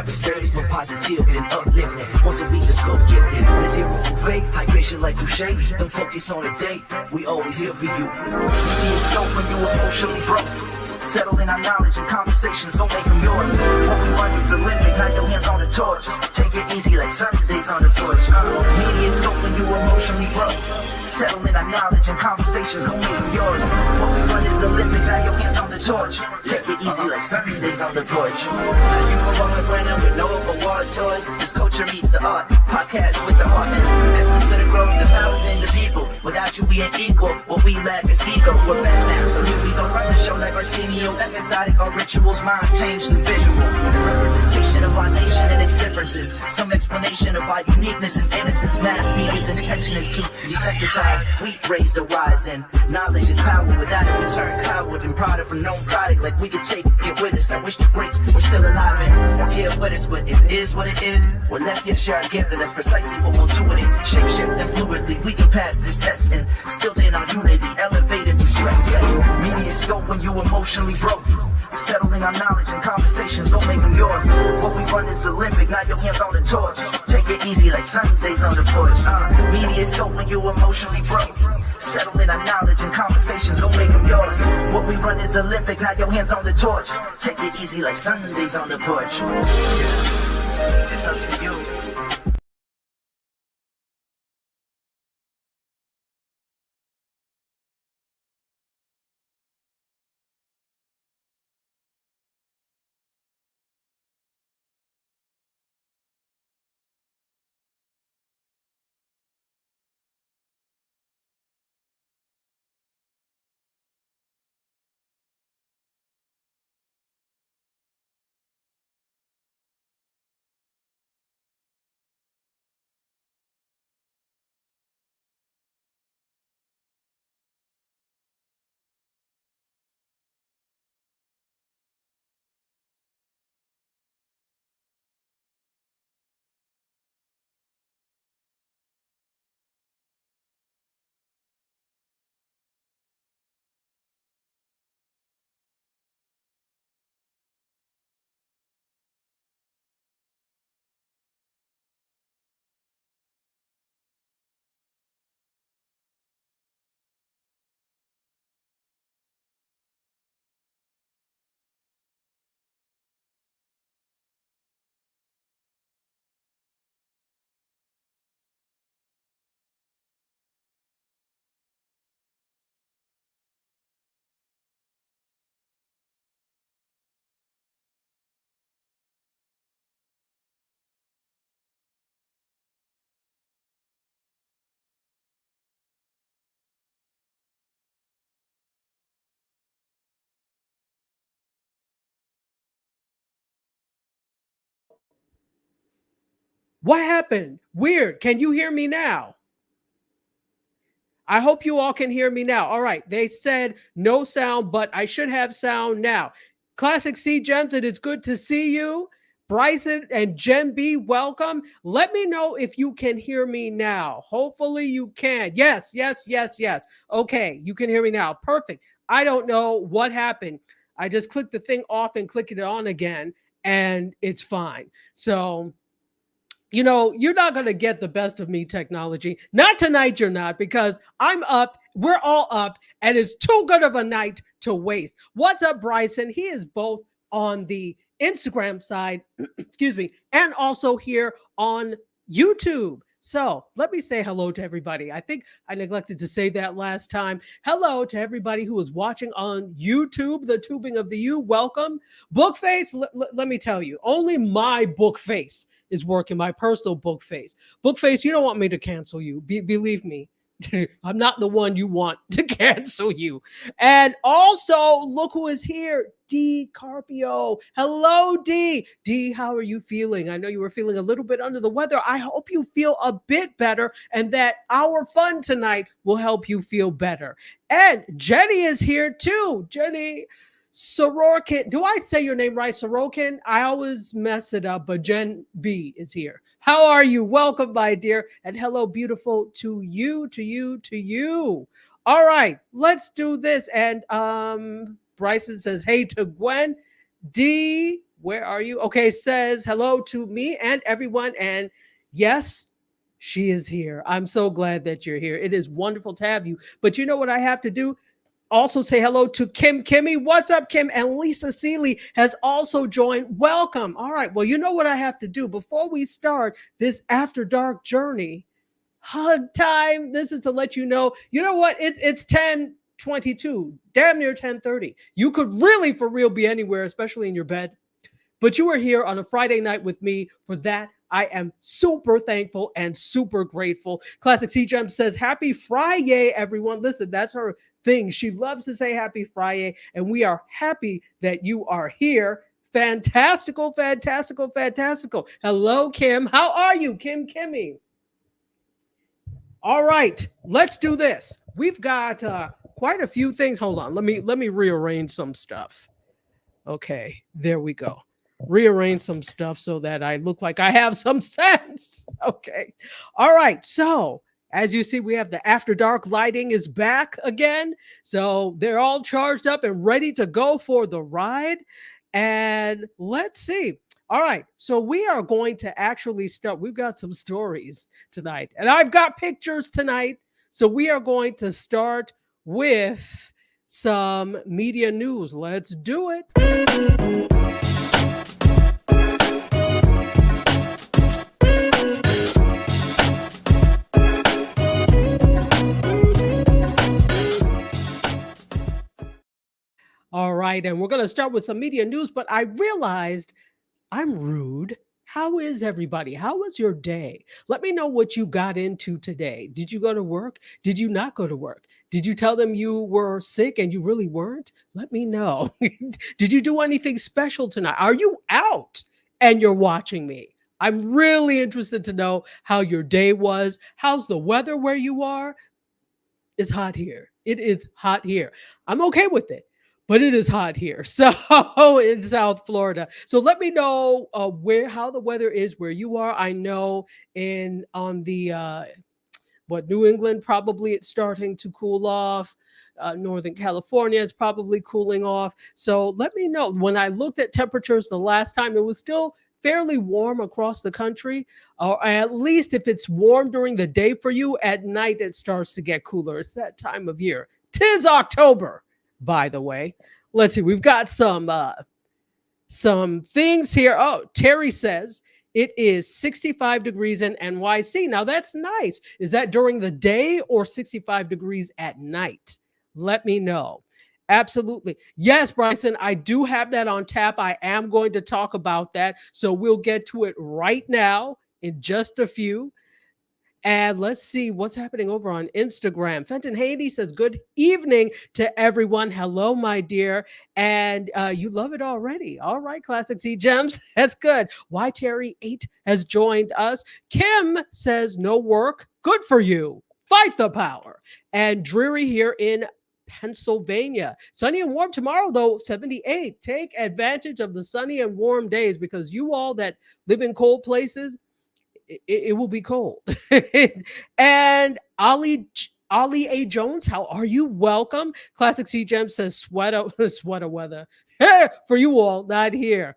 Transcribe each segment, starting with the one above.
the space for positive and uplifting. Once a week the scope gifted. Let's hear it from fake. Hydration like Boucher. Don't focus on a date. We always here for you. MediaScope when you emotionally broke. Settle in our knowledge and conversations, don't make them yours. What we want is Olympic, not your hands on the torch. Take it easy like Sundays on the porch. MediaScope when you emotionally broke. Settle in our knowledge and conversations, don't make them yours. What we want is Olympic, not your hands on the torch. Take it easy like Sundays on the porch. Now you can walk like Brandon with no award toys. This culture meets the art. Podcast with the heart and essence of the growth, the powers in the people. Without you we ain't equal. What we lack is ego. We're back now, so here we go. Run the show like Arsenio. Episodic, our rituals, minds change the visual. Representation of our nation and its differences. Some explanation of our uniqueness and innocence. Mass media's intention is to desensitize. We raise the wise and knowledge is power. Without it we turn coward and proud of a known product. Like we could take it with us. I wish the greats were still alive and here with us. But it is what it is. We're left here to share our gift and that's precisely what we'll do with it. Shape shift and fluidly we can pass this test and still in our unity. Elevated through stress, yes. MediaScope when you emotionally broke. Settle in our knowledge and conversations, don't make them yours. What we run is Olympic, not your hands on the torch. Take it easy like Sundays on the porch. MediaScope when you emotionally broke. Settle in our knowledge and conversations, don't make them yours. What we run is Olympic, not your hands on the torch. Take it easy like Sundays on the porch. Yeah. It's up to you. What happened? Weird. Can you hear me now? I hope you all can hear me now. All right. They said no sound, but I should have sound now. Classic C Gems, it is good to see you. Bryson and Jen B, welcome. Let me know if you can hear me now. Hopefully you can. Yes. Okay, you can hear me now. Perfect. I don't know what happened. I just clicked the thing off and clicked it on again, and it's fine. So, you know, you're not going to get the best of me technology. Not tonight, you're not, because I'm up. We're all up, and it's too good of a night to waste. What's up, Bryson? He is both on the Instagram side, excuse me, and also here on YouTube. So let me say hello to everybody. I think I neglected to say that last time. Hello to everybody who is watching on YouTube, the tubing of the U. Welcome. Bookface, let me tell you, only my Bookface is working, my personal Bookface. Bookface, you don't want me to cancel you. Believe me. I'm not the one you want to cancel you. And also, look who is here, D Carpio. Hello, D. D, how are you feeling? I know you were feeling a little bit under the weather. I hope you feel a bit better and that our fun tonight will help you feel better. And Jenny is here too. Jenny Sorokin. Do I say your name right? Sorokin? I always mess it up, but Jen B is here. How are you? Welcome, my dear. And hello, beautiful, to you, to you, to you. All right, let's do this. And Bryson says, hey to Gwen. D, Where are you? Okay, says hello to me and everyone. And yes, she is here. I'm so glad that you're here. It is wonderful to have you. But you know what I have to do? Also say hello to Kim Kimmy. What's up, Kim? And Lisa Seeley has also joined. Welcome. All right. Well, you know what I have to do before we start this After Dark journey. Hug time. This is to let you know what? It's 10:22, damn near 10:30. You could really for real be anywhere, especially in your bed. But you are here on a Friday night with me. For that, I am super thankful and super grateful. Classic C Gem says, Happy Friday, everyone. Listen, that's her thing. She loves to say Happy Friday, and we are happy that you are here. Fantastical, fantastical, fantastical. Hello, Kim. How are you, Kim Kimmy? All right, let's do this. We've got quite a few things. Hold on. Let me rearrange some stuff. Okay, there we go. Rearrange some stuff so that I look like I have some sense. Okay. All right. So, as you see, we have the After Dark lighting is back again. So, they're all charged up and ready to go for the ride. And let's see. All right. So, we are going to actually start. We've got some stories tonight, and I've got pictures tonight. So, we are going to start with some media news. Let's do it. All right, and we're going to start with some media news, but I realized I'm rude. How is everybody? How was your day? Let me know what you got into today. Did you go to work? Did you not go to work? Did you tell them you were sick and you really weren't? Let me know. Did you do anything special tonight? Are you out and you're watching me? I'm really interested to know how your day was. How's the weather where you are? It's hot here. It is hot here. I'm okay with it, but it is hot here. So in South Florida. So let me know how the weather is where you are. I know in on the New England, probably it's starting to cool off. Northern California is probably cooling off. So let me know. When I looked at temperatures the last time, it was still fairly warm across the country, or at least if it's warm during the day for you, at night it starts to get cooler. It's that time of year. 'Tis October, by the way. Let's see. We've got some things here. Oh, Terry says it is 65 degrees in NYC. Now that's nice. Is that during the day or 65 degrees at night? Let me know. Absolutely. Yes, Bryson, I do have that on tap. I am going to talk about that. So we'll get to it right now in just a few. And let's see what's happening over on Instagram. Fenton Haney says, Good evening to everyone. Hello, my dear. And you love it already. All right, Classic C Gems. That's good. Why Terry 8 has joined us. Kim says, No work. Good for you. Fight the power. And Dreary here in Pennsylvania. Sunny and warm tomorrow, though, 78. Take advantage of the sunny and warm days because you all that live in cold places, it will be cold. And Ali A. Jones, how are you? Welcome. Classic C Gem says sweater weather. For you all, not here.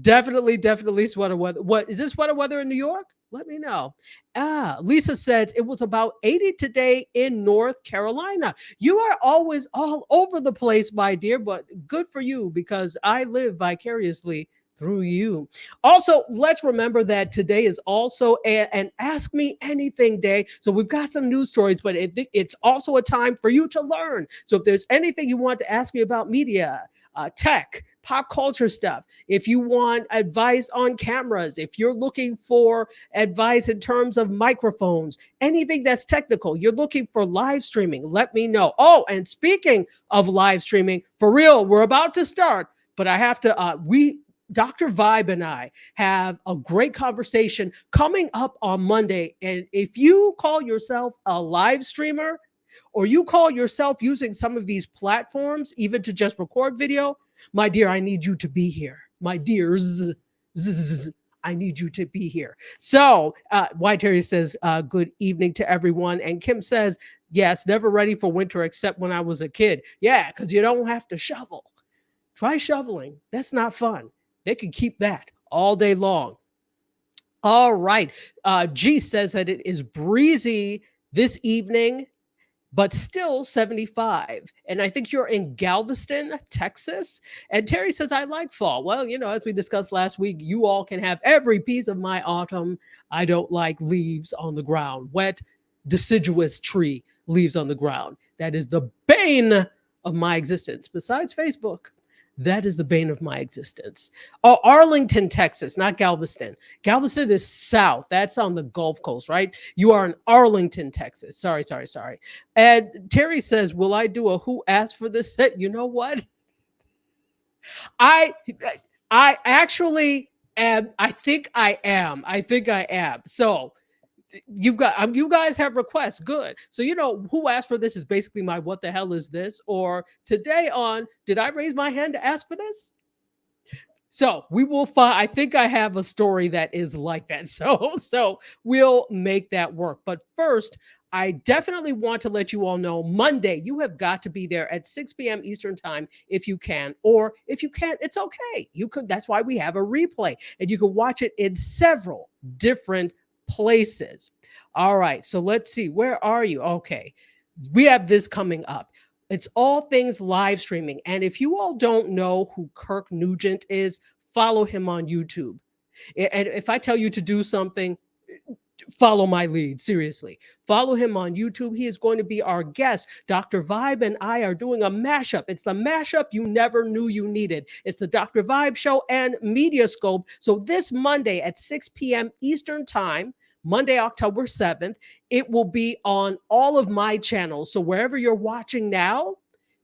Definitely sweater weather. What is this sweater weather in New York? Let me know. Lisa said it was about 80 today in North Carolina. You are always all over the place, my dear, but good for you because I live vicariously through you. Also, let's remember that today is also an Ask Me Anything day. So we've got some news stories, but it's also a time for you to learn. So if there's anything you want to ask me about media, tech, pop culture stuff, if you want advice on cameras, if you're looking for advice in terms of microphones, anything that's technical, you're looking for live streaming, let me know. Oh, and speaking of live streaming, for real, we're about to start, but I have to, Dr. Vibe and I have a great conversation coming up on Monday. And if you call yourself a live streamer or you call yourself using some of these platforms, even to just record video, my dear, I need you to be here. My dears, I need you to be here. So Y Terry says, good evening to everyone. And Kim says, yes, never ready for winter except when I was a kid. Yeah, because you don't have to shovel. Try shoveling. That's not fun. They can keep that all day long. All right. G says that it is breezy this evening, but still 75. And I think you're in Galveston, Texas. And Terry says, I like fall. Well, as we discussed last week, you all can have every piece of my autumn. I don't like leaves on the ground, wet, deciduous tree leaves on the ground. That is the bane of my existence. Besides Facebook, that is the bane of my existence. Oh, Arlington, Texas, not Galveston. Galveston is south. That's on the Gulf Coast, right? You are in Arlington, Texas. Sorry. And Terry says, will I do a who asked for this set? You know what? I actually am. I think I am. So you guys have requests. Good. So who asked for this is basically my what the hell is this? Or today on did I raise my hand to ask for this? So we will find. I think I have a story that is like that. So we'll make that work. But first, I definitely want to let you all know Monday, you have got to be there at 6 p.m. Eastern time if you can. Or if you can't, it's okay. You could. That's why we have a replay. And you can watch it in several different places. All right. So let's see. Where are you? Okay. We have this coming up. It's all things live streaming. And if you all don't know who Kirk Nugent is, follow him on YouTube. And if I tell you to do something, follow my lead. Seriously. Follow him on YouTube. He is going to be our guest. Dr. Vibe and I are doing a mashup. It's the mashup you never knew you needed. It's the Dr. Vibe Show and MediaScope. So this Monday at 6 p.m. Eastern Time, Monday, October 7th, it will be on all of my channels. So wherever you're watching now,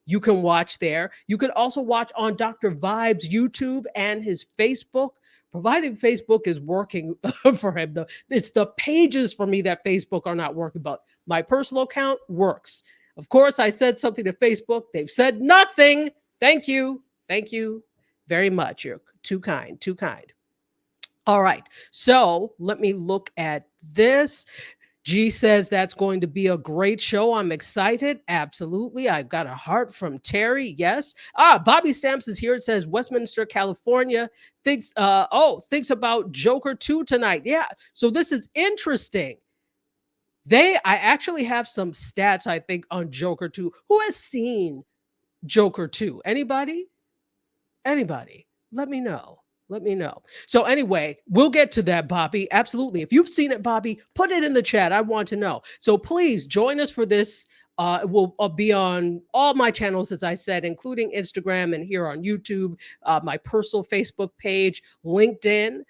you can watch there. You can also watch on Dr. Vibe's YouTube and his Facebook, provided Facebook is working for him. It's the pages for me that Facebook are not working, but my personal account works. Of course, I said something to Facebook. They've said nothing. Thank you. Thank you very much. You're too kind, too kind. All right. So let me look at this. G says that's going to be a great show. I'm excited. Absolutely. I've got a heart from Terry. Yes. Bobby Stamps is here. It says Westminster, California thinks about Joker 2 tonight. Yeah. So this is interesting. I actually have some stats, I think, on Joker 2. Who has seen Joker 2? Anybody? Let me know. So anyway, we'll get to that, Bobby. Absolutely. If you've seen it, Bobby, put it in the chat. I want to know. So please join us for this. It will be on all my channels, as I said, including Instagram and here on YouTube, my personal Facebook page, LinkedIn.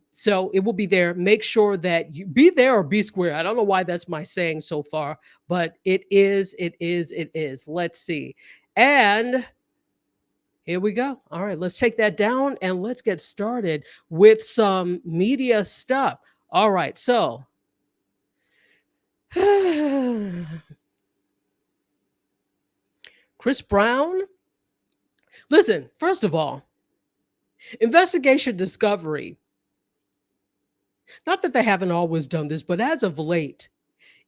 So it will be there. Make sure that you be there or be square. I don't know why that's my saying so far, but it is. Let's see. And here we go. All right, let's take that down and let's get started with some media stuff. All right, so Chris Brown. Listen, first of all, Investigation Discovery. Not that they haven't always done this, but as of late,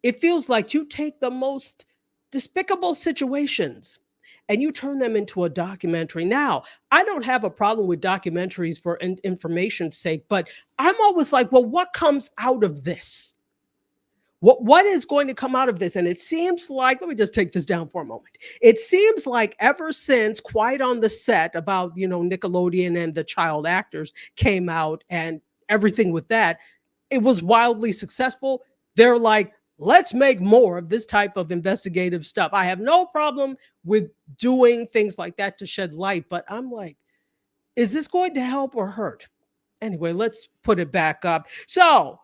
it feels like you take the most despicable situations and you turn them into a documentary. Now, I don't have a problem with documentaries for information's sake, but I'm always like, well, what comes out of this? What is going to come out of this? And it seems like, let me just take this down for a moment. It seems like ever since Quiet on the Set about, Nickelodeon and the child actors came out and everything with that, it was wildly successful. They're like, let's make more of this type of investigative stuff. I have no problem with doing things like that to shed light, but I'm like, is this going to help or hurt? Anyway, let's put it back up. So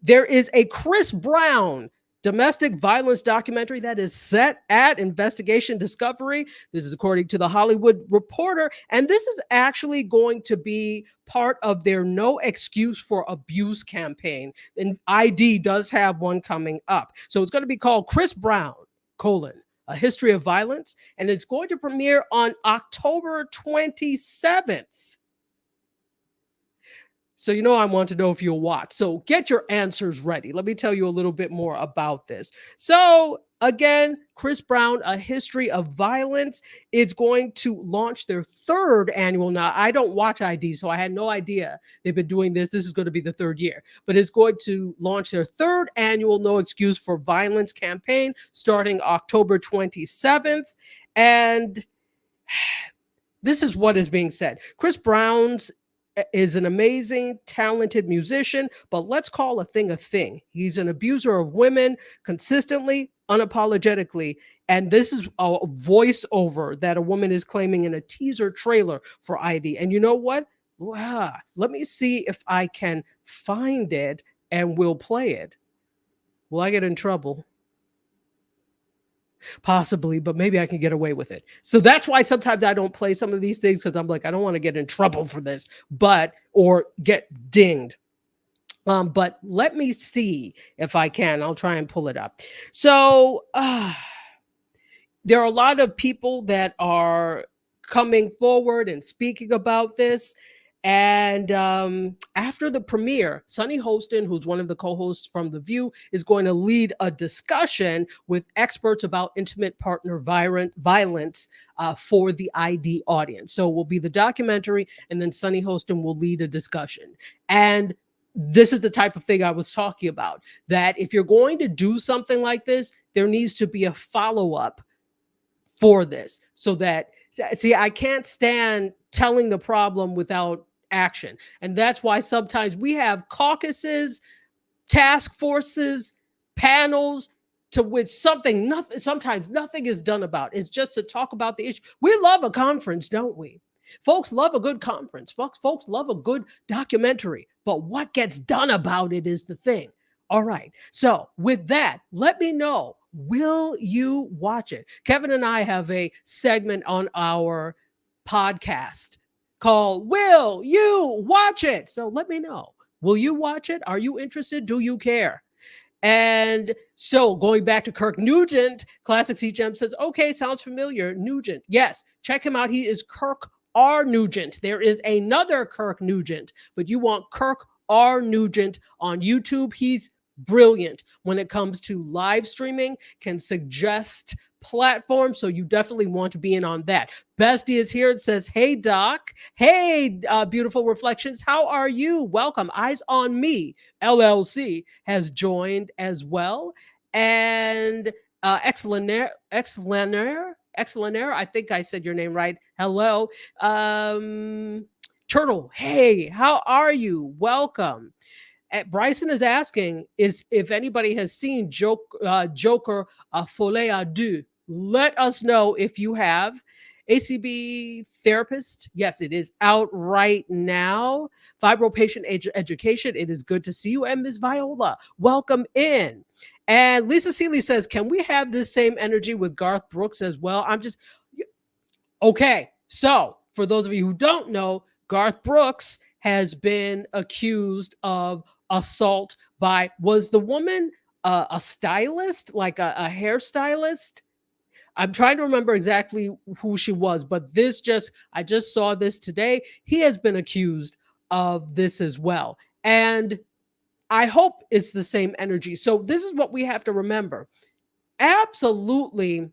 there is a Chris Brown domestic violence documentary that is set at Investigation Discovery. This is according to the Hollywood Reporter. And this is actually going to be part of their No Excuse for Abuse campaign. And ID does have one coming up. So it's going to be called Chris Brown, A History of Violence. And it's going to premiere on October 27th. So I want to know if you'll watch. So get your answers ready. Let me tell you a little bit more about this. So Again, Chris Brown, A History of Violence, is going to launch their third annual. Now, I don't watch ID, so I had no idea they've been doing this. This is going to be the third year, but it's going to launch their third annual No Excuse for Violence campaign starting October 27th. And this is what is being said. Chris Brown's is an amazing, talented musician, but let's call a thing a thing. He's an abuser of women consistently, unapologetically. And this is a voiceover that a woman is claiming in a teaser trailer for ID. And you know what? Let me see if I can find it and we'll play it. Will I get in trouble? Possibly, but maybe I can get away with it. So that's why sometimes I don't play some of these things, because I'm like, I don't want to get in trouble for this, or get dinged. But let me see if I can. I'll try and pull it up. So there are a lot of people that are coming forward and speaking about this. And after the premiere, Sunny Hostin, who's one of the co-hosts from The View, is going to lead a discussion with experts about intimate partner violence for the ID audience. So it will be the documentary, and then Sunny Hostin will lead a discussion. And this is the type of thing I was talking about, that if you're going to do something like this, there needs to be a follow-up for this, so that, see, I can't stand telling the problem without action. And that's why sometimes we have caucuses, task forces, panels to which sometimes nothing is done about. It's just to talk about the issue. We love a conference, don't we? Folks love a good conference. Folks love a good documentary. But what gets done about it is the thing. All right. So with that, let me know, will you watch it? Kevin and I have a segment on our podcast called Will You Watch It? So let me know. Will you watch it? Are you interested? Do you care? And so going back to Kirk Nugent, Classic CGM says, okay, sounds familiar. Nugent. Yes, check him out. He is Kirk R. Nugent. There is another Kirk Nugent, but you want Kirk R. Nugent on YouTube. He's brilliant when it comes to live streaming, can suggest platforms. So you definitely want to be in on that. Bestie is here. It says, hey, Doc. Hey, Beautiful Reflections. How are you? Welcome. Eyes on Me, LLC, has joined as well. And Excellentaire, I think I said your name right. Hello. Turtle, hey, how are you? Welcome. Bryson is asking if anybody has seen Joker Folie à Deux. Let us know if you have. ACB Therapist, yes, it is out right now. Fibro Patient Education, it is good to see you. And Ms. Viola, welcome in. And Lisa Seeley says, can we have this same energy with Garth Brooks as well? Okay. So for those of you who don't know, Garth Brooks has been accused of assault by, was the woman a stylist, like a hairstylist? I'm trying to remember exactly who she was, but I just saw this today. He has been accused of this as well. And I hope it's the same energy. So this is what we have to remember. Absolutely.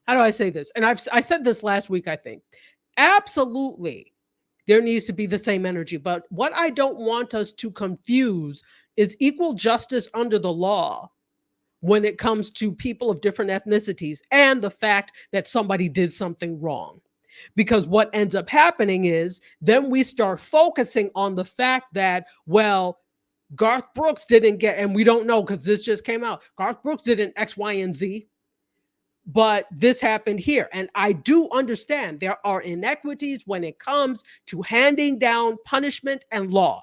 How do I say this? And I said this last week, I think. Absolutely, there needs to be the same energy. But what I don't want us to confuse is equal justice under the law when it comes to people of different ethnicities and the fact that somebody did something wrong. Because what ends up happening is then we start focusing on the fact that, well, Garth Brooks didn't get, and we don't know because this just came out, Garth Brooks didn't X, Y, and Z. But this happened here. And I do understand there are inequities when it comes to handing down punishment and law.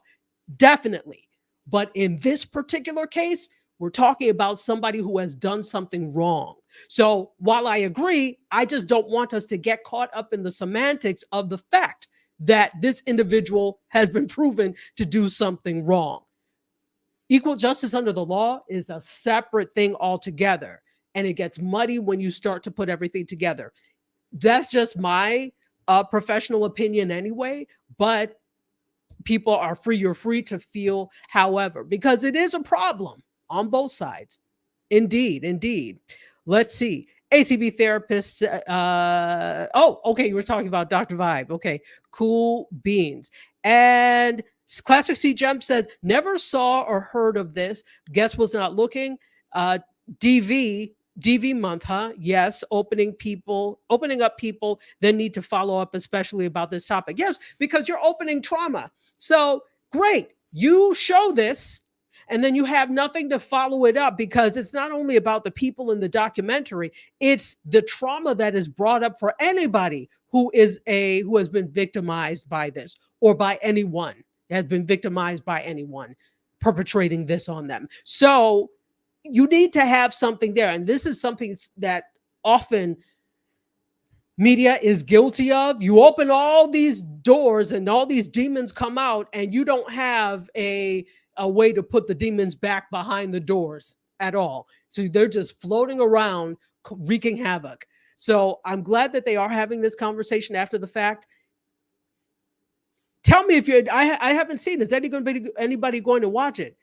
Definitely. But in this particular case, we're talking about somebody who has done something wrong. So while I agree, I just don't want us to get caught up in the semantics of the fact that this individual has been proven to do something wrong. Equal justice under the law is a separate thing altogether. And it gets muddy when you start to put everything together. That's just my professional opinion anyway, but people are free. You're free to feel however, because it is a problem on both sides. Indeed, indeed. Let's see. ACB therapists. Oh, okay. You were talking about Dr. Vibe. Okay. Cool beans. And Classic C Jump says, never saw or heard of this. Guess was not looking. DV. DV month, huh? Yes, opening up people, then need to follow up, especially about this topic. Yes, because you're opening trauma. So great. You show this and then you have nothing to follow it up, because it's not only about the people in the documentary, it's the trauma that is brought up for anybody who has been victimized by this, or by anyone has been victimized by anyone perpetrating this on them. So you need to have something there, and this is something that often media is guilty of. You open all these doors and all these demons come out, and you don't have a way to put the demons back behind the doors at all. So they're just floating around wreaking havoc. So I'm glad that they are having this conversation after the fact. Tell me if you're, I haven't seen it. Is anybody going to watch it?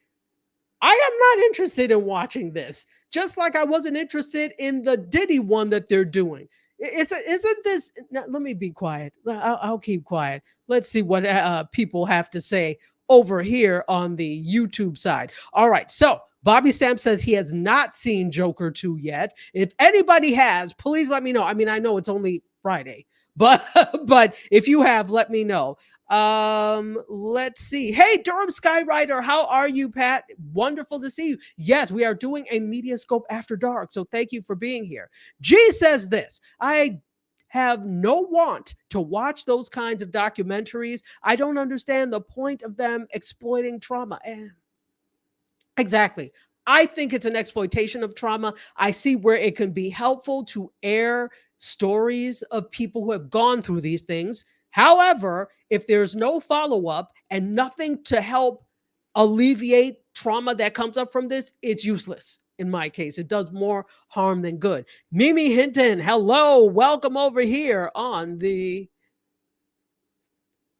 I am not interested in watching this, just like I wasn't interested in the Diddy one that they're doing. Isn't this? Now, let me be quiet. I'll keep quiet. Let's see what people have to say over here on the YouTube side. All right. So Bobby Stamp says he has not seen Joker 2 yet. If anybody has, please let me know. I mean, I know it's only Friday, but if you have, let me know. Let's see. Hey, Durham Skyrider, how are you, Pat? Wonderful to see you. Yes, we are doing a MediaScope After Dark, so thank you for being here. G says this: I have no want to watch those kinds of documentaries. I don't understand the point of them exploiting trauma. Exactly. I think it's an exploitation of trauma. I see where it can be helpful to air stories of people who have gone through these things. However, if there's no follow-up and nothing to help alleviate trauma that comes up from this, it's useless. In my case, it does more harm than good. Mimi Hinton, hello, welcome over here on the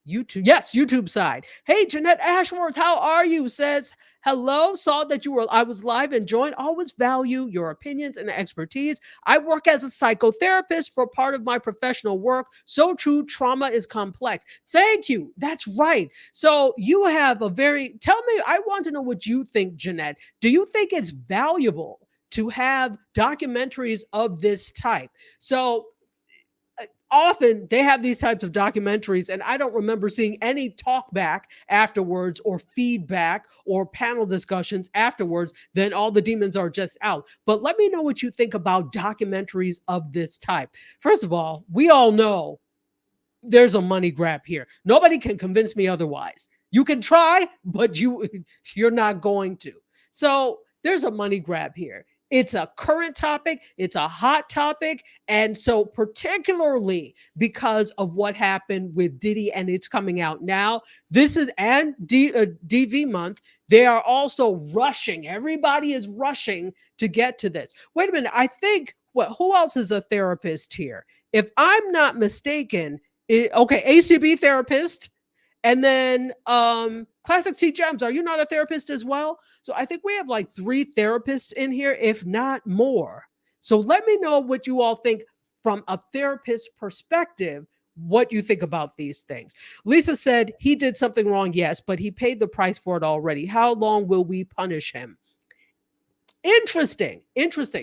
YouTube. Yes, YouTube side. Hey, Jeanette Ashworth, how are you? Says, hello, saw that I was live and joined. Always value your opinions and expertise. I work as a psychotherapist for part of my professional work. So true, trauma is complex. Thank you. That's right. So you have tell me, I want to know what you think, Jeanette. Do you think it's valuable to have documentaries of this type? So often they have these types of documentaries, and I don't remember seeing any talk back afterwards, or feedback, or panel discussions afterwards. Then all the demons are just out. But let me know what you think about documentaries of this type. First of all, we all know there's a money grab here. Nobody can convince me otherwise. You can try, but you're not going to. So there's a money grab here. It's a current topic. It's a hot topic. And so particularly because of what happened with Diddy, and it's coming out now, this is, and DV month, they are also rushing. Everybody is rushing to get to this. Wait a minute. I think, who else is a therapist here? If I'm not mistaken, ACB therapist. And then Classic C Gems, are you not a therapist as well? So I think we have like 3 therapists in here, if not more. So let me know what you all think from a therapist perspective, what you think about these things. Lisa said he did something wrong, yes, but he paid the price for it already. How long will we punish him? Interesting.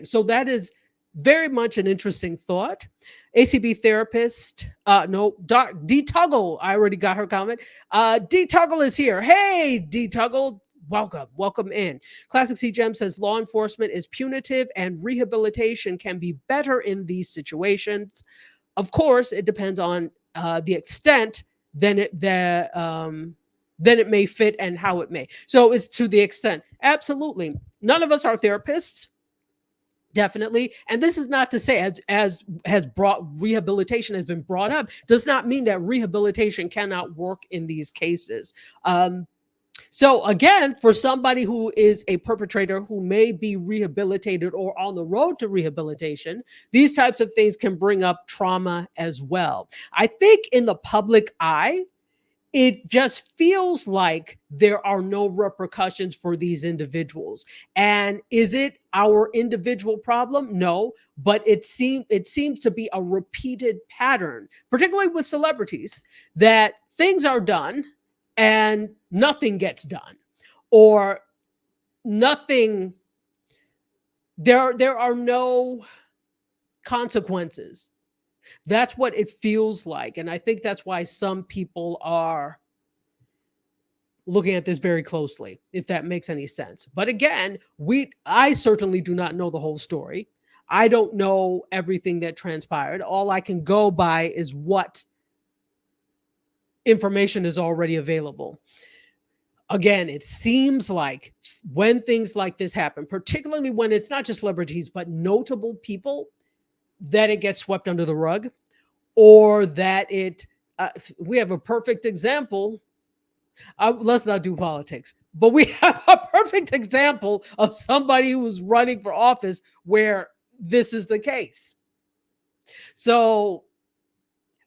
So that is very much an interesting thought. ACB therapist, D Tuggle. I already got her comment. D Tuggle is here. Hey, D Tuggle, welcome in. Classic C Gem says law enforcement is punitive and rehabilitation can be better in these situations. Of course, it depends on the extent. Then it may fit and how it may. So it's to the extent. Absolutely. None of us are therapists. Definitely. And this is not to say, as rehabilitation has been brought up, does not mean that rehabilitation cannot work in these cases. So again, for somebody who is a perpetrator who may be rehabilitated or on the road to rehabilitation, these types of things can bring up trauma as well. I think in the public eye, it just feels like there are no repercussions for these individuals. And is it our individual problem? No, but it seems to be a repeated pattern, particularly with celebrities, that things are done and nothing gets done, or nothing, there are no consequences. That's what it feels like. And I think that's why some people are looking at this very closely, if that makes any sense. But again, I certainly do not know the whole story. I don't know everything that transpired. All I can go by is what information is already available. Again, it seems like when things like this happen, particularly when it's not just celebrities, but notable people, that it gets swept under the rug, or that we have a perfect example. Let's not do politics, but we have a perfect example of somebody who was running for office where this is the case. So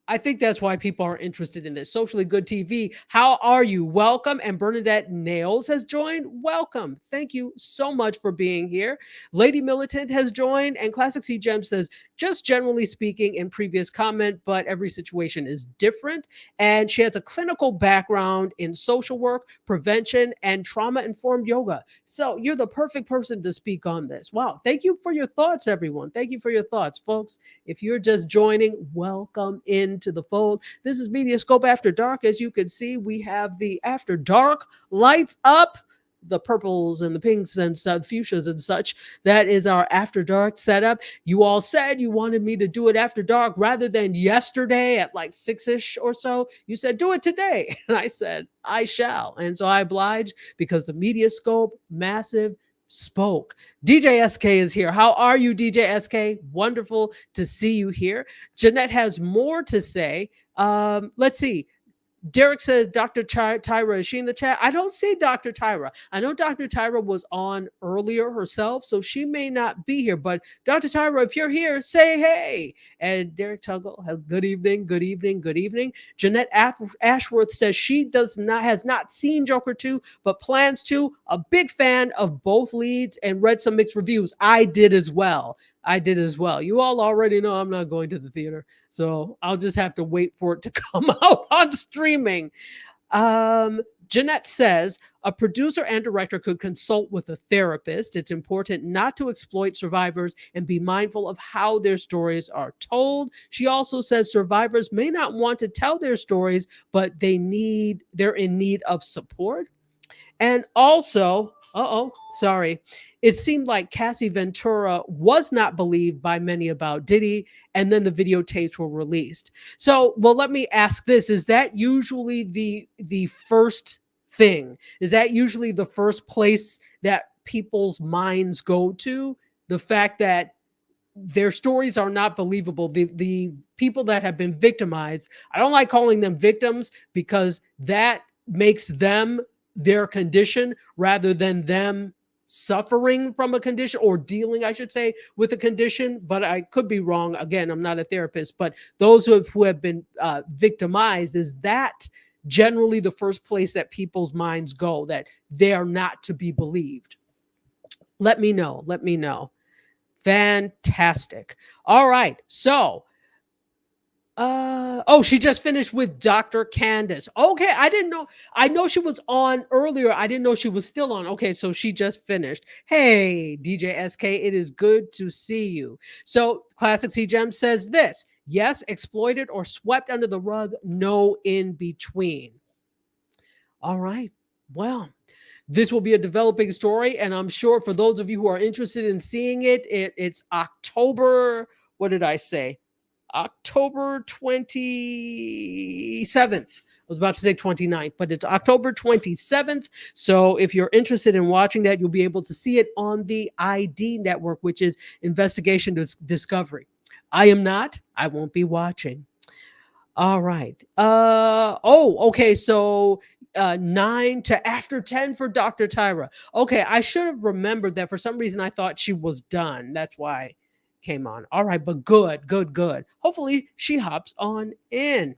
I think that's why people are interested in this. Socially Good TV, how are you? Welcome. And Bernadette Nails has joined. Welcome. Thank you so much for being here. Lady Militant has joined. And Classic C Gem says, just generally speaking, in previous comment, but every situation is different. And she has a clinical background in social work, prevention, and trauma-informed yoga. So you're the perfect person to speak on this. Wow. Thank you for your thoughts, everyone. Thank you for your thoughts, folks. If you're just joining, welcome into the fold. This is MediaScope After Dark. As you can see, we have the After Dark lights up, the purples and the pinks and fuchsias and such. That is our After Dark setup. You all said you wanted me to do it after dark rather than yesterday at like 6-ish or so. You said, do it today. And I said, I shall. And so I obliged, because the MediaScope massive spoke. DJ SK is here. How are you, DJ SK? Wonderful to see you here. Jeanette has more to say. Let's see. Derek says, Dr. Tyra, is she in the chat? I don't see Dr. Tyra. I know Dr. Tyra was on earlier herself, so she may not be here. But Dr. Tyra, if you're here, say hey. And Derek Tuggle has good evening, good evening, good evening. Jeanette Ashworth says she has not seen Joker 2, but plans to. A big fan of both leads and read some mixed reviews. I did as well. You all already know I'm not going to the theater, so I'll just have to wait for it to come out on streaming. Jeanette says a producer and director could consult with a therapist. It's important not to exploit survivors and be mindful of how their stories are told. She also says survivors may not want to tell their stories, but they're in need of support. And also, it seemed like Cassie Ventura was not believed by many about Diddy, and then the videotapes were released. So, well, let me ask this. Is that usually the first thing? Is that usually the first place that people's minds go to? The fact that their stories are not believable. The people that have been victimized, I don't like calling them victims, because that makes them their condition rather than them suffering from a condition, or dealing, I should say, with a condition. But I could be wrong. Again, I'm not a therapist, but those who have been victimized, is that generally the first place that people's minds go, that they are not to be believed? Let me know. Fantastic. All right. So, she just finished with Dr. Candace. Okay, I didn't know. I know she was on earlier. I didn't know she was still on. Okay, so she just finished. Hey, DJ SK, it is good to see you. So, Classic C Gem says this: yes, exploited or swept under the rug, no in between. All right. Well, this will be a developing story, and I'm sure for those of you who are interested in seeing it, it's October. What did I say? October 27th. I was about to say 29th, but it's October 27th. So if you're interested in watching that, you'll be able to see it on the ID network, which is Investigation Discovery. I am not. I won't be watching. All right. Okay. So 9 to after 10 for Dr. Tyra. Okay. I should have remembered that. For some reason, I thought she was done. That's why came on. All right, but good. Hopefully she hops on in.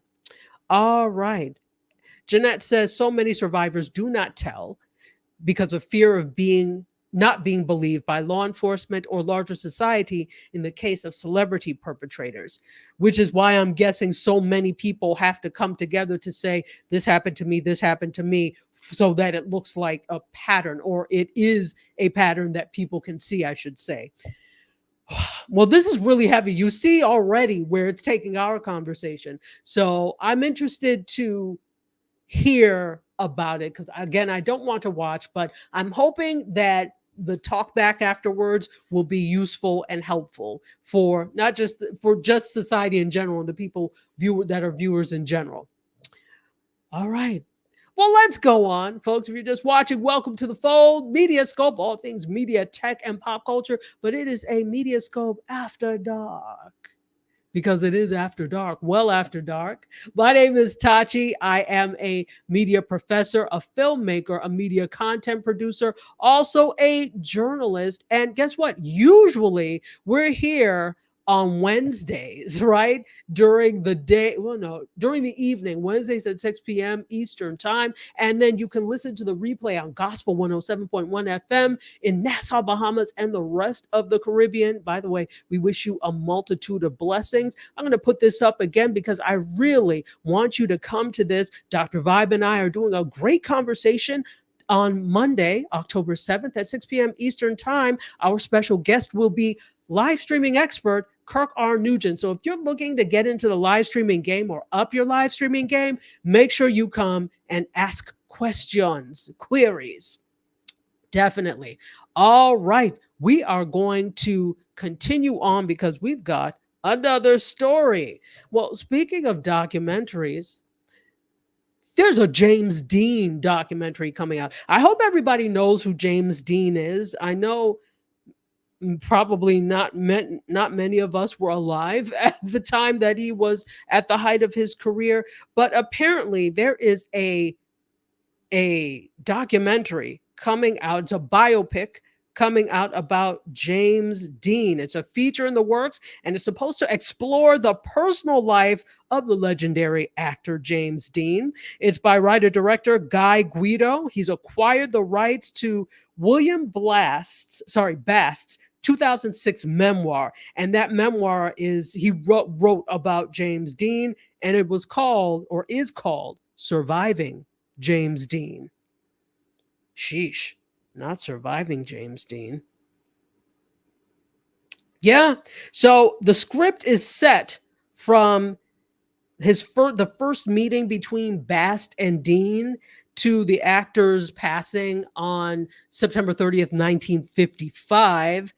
All right. Jeanette says so many survivors do not tell because of fear of not being believed by law enforcement or larger society in the case of celebrity perpetrators, which is why I'm guessing so many people have to come together to say, this happened to me, this happened to me, so that it looks like a pattern, or it is a pattern that people can see, I should say. Well, this is really heavy. You see already where it's taking our conversation. So I'm interested to hear about it because, again, I don't want to watch, but I'm hoping that the talk back afterwards will be useful and helpful for not just for just society in general, the people that are viewers in general. All right. Well, let's go on, folks. If you're just watching, welcome to the fold. MediaScope, all things media, tech, and pop culture. But it is a MediaScope After Dark because it is after dark, well after dark. My name is Tachi. I am a media professor, a filmmaker, a media content producer, also a journalist. And guess what? Usually we're here on Wednesdays, right? During the day, well, no, during the evening, Wednesdays at 6 p.m. Eastern time. And then you can listen to the replay on Gospel 107.1 FM in Nassau, Bahamas, and the rest of the Caribbean. By the way, we wish you a multitude of blessings. I'm going to put this up again because I really want you to come to this. Dr. Vibe and I are doing a great conversation on Monday, October 7th at 6 p.m. Eastern time. Our special guest will be live streaming expert Kirk R. Nugent. So if you're looking to get into the live streaming game or up your live streaming game, make sure you come and ask questions, queries. Definitely. All right. We are going to continue on because we've got another story. Well, speaking of documentaries, there's a James Dean documentary coming out. I hope everybody knows who James Dean is. I know probably not many of us were alive at the time that he was at the height of his career, but apparently there is a documentary coming out. It's a biopic coming out about James Dean. It's a feature in the works, and it's supposed to explore the personal life of the legendary actor James Dean. It's by writer-director Guy Guido. He's acquired the rights to William Bast's 2006 memoir, and that memoir he wrote about James Dean, and it was called, or is called, Surviving James Dean. Sheesh, not surviving James Dean. Yeah, so the script is set from the first meeting between Bast and Dean to the actor's passing on September 30th, 1955.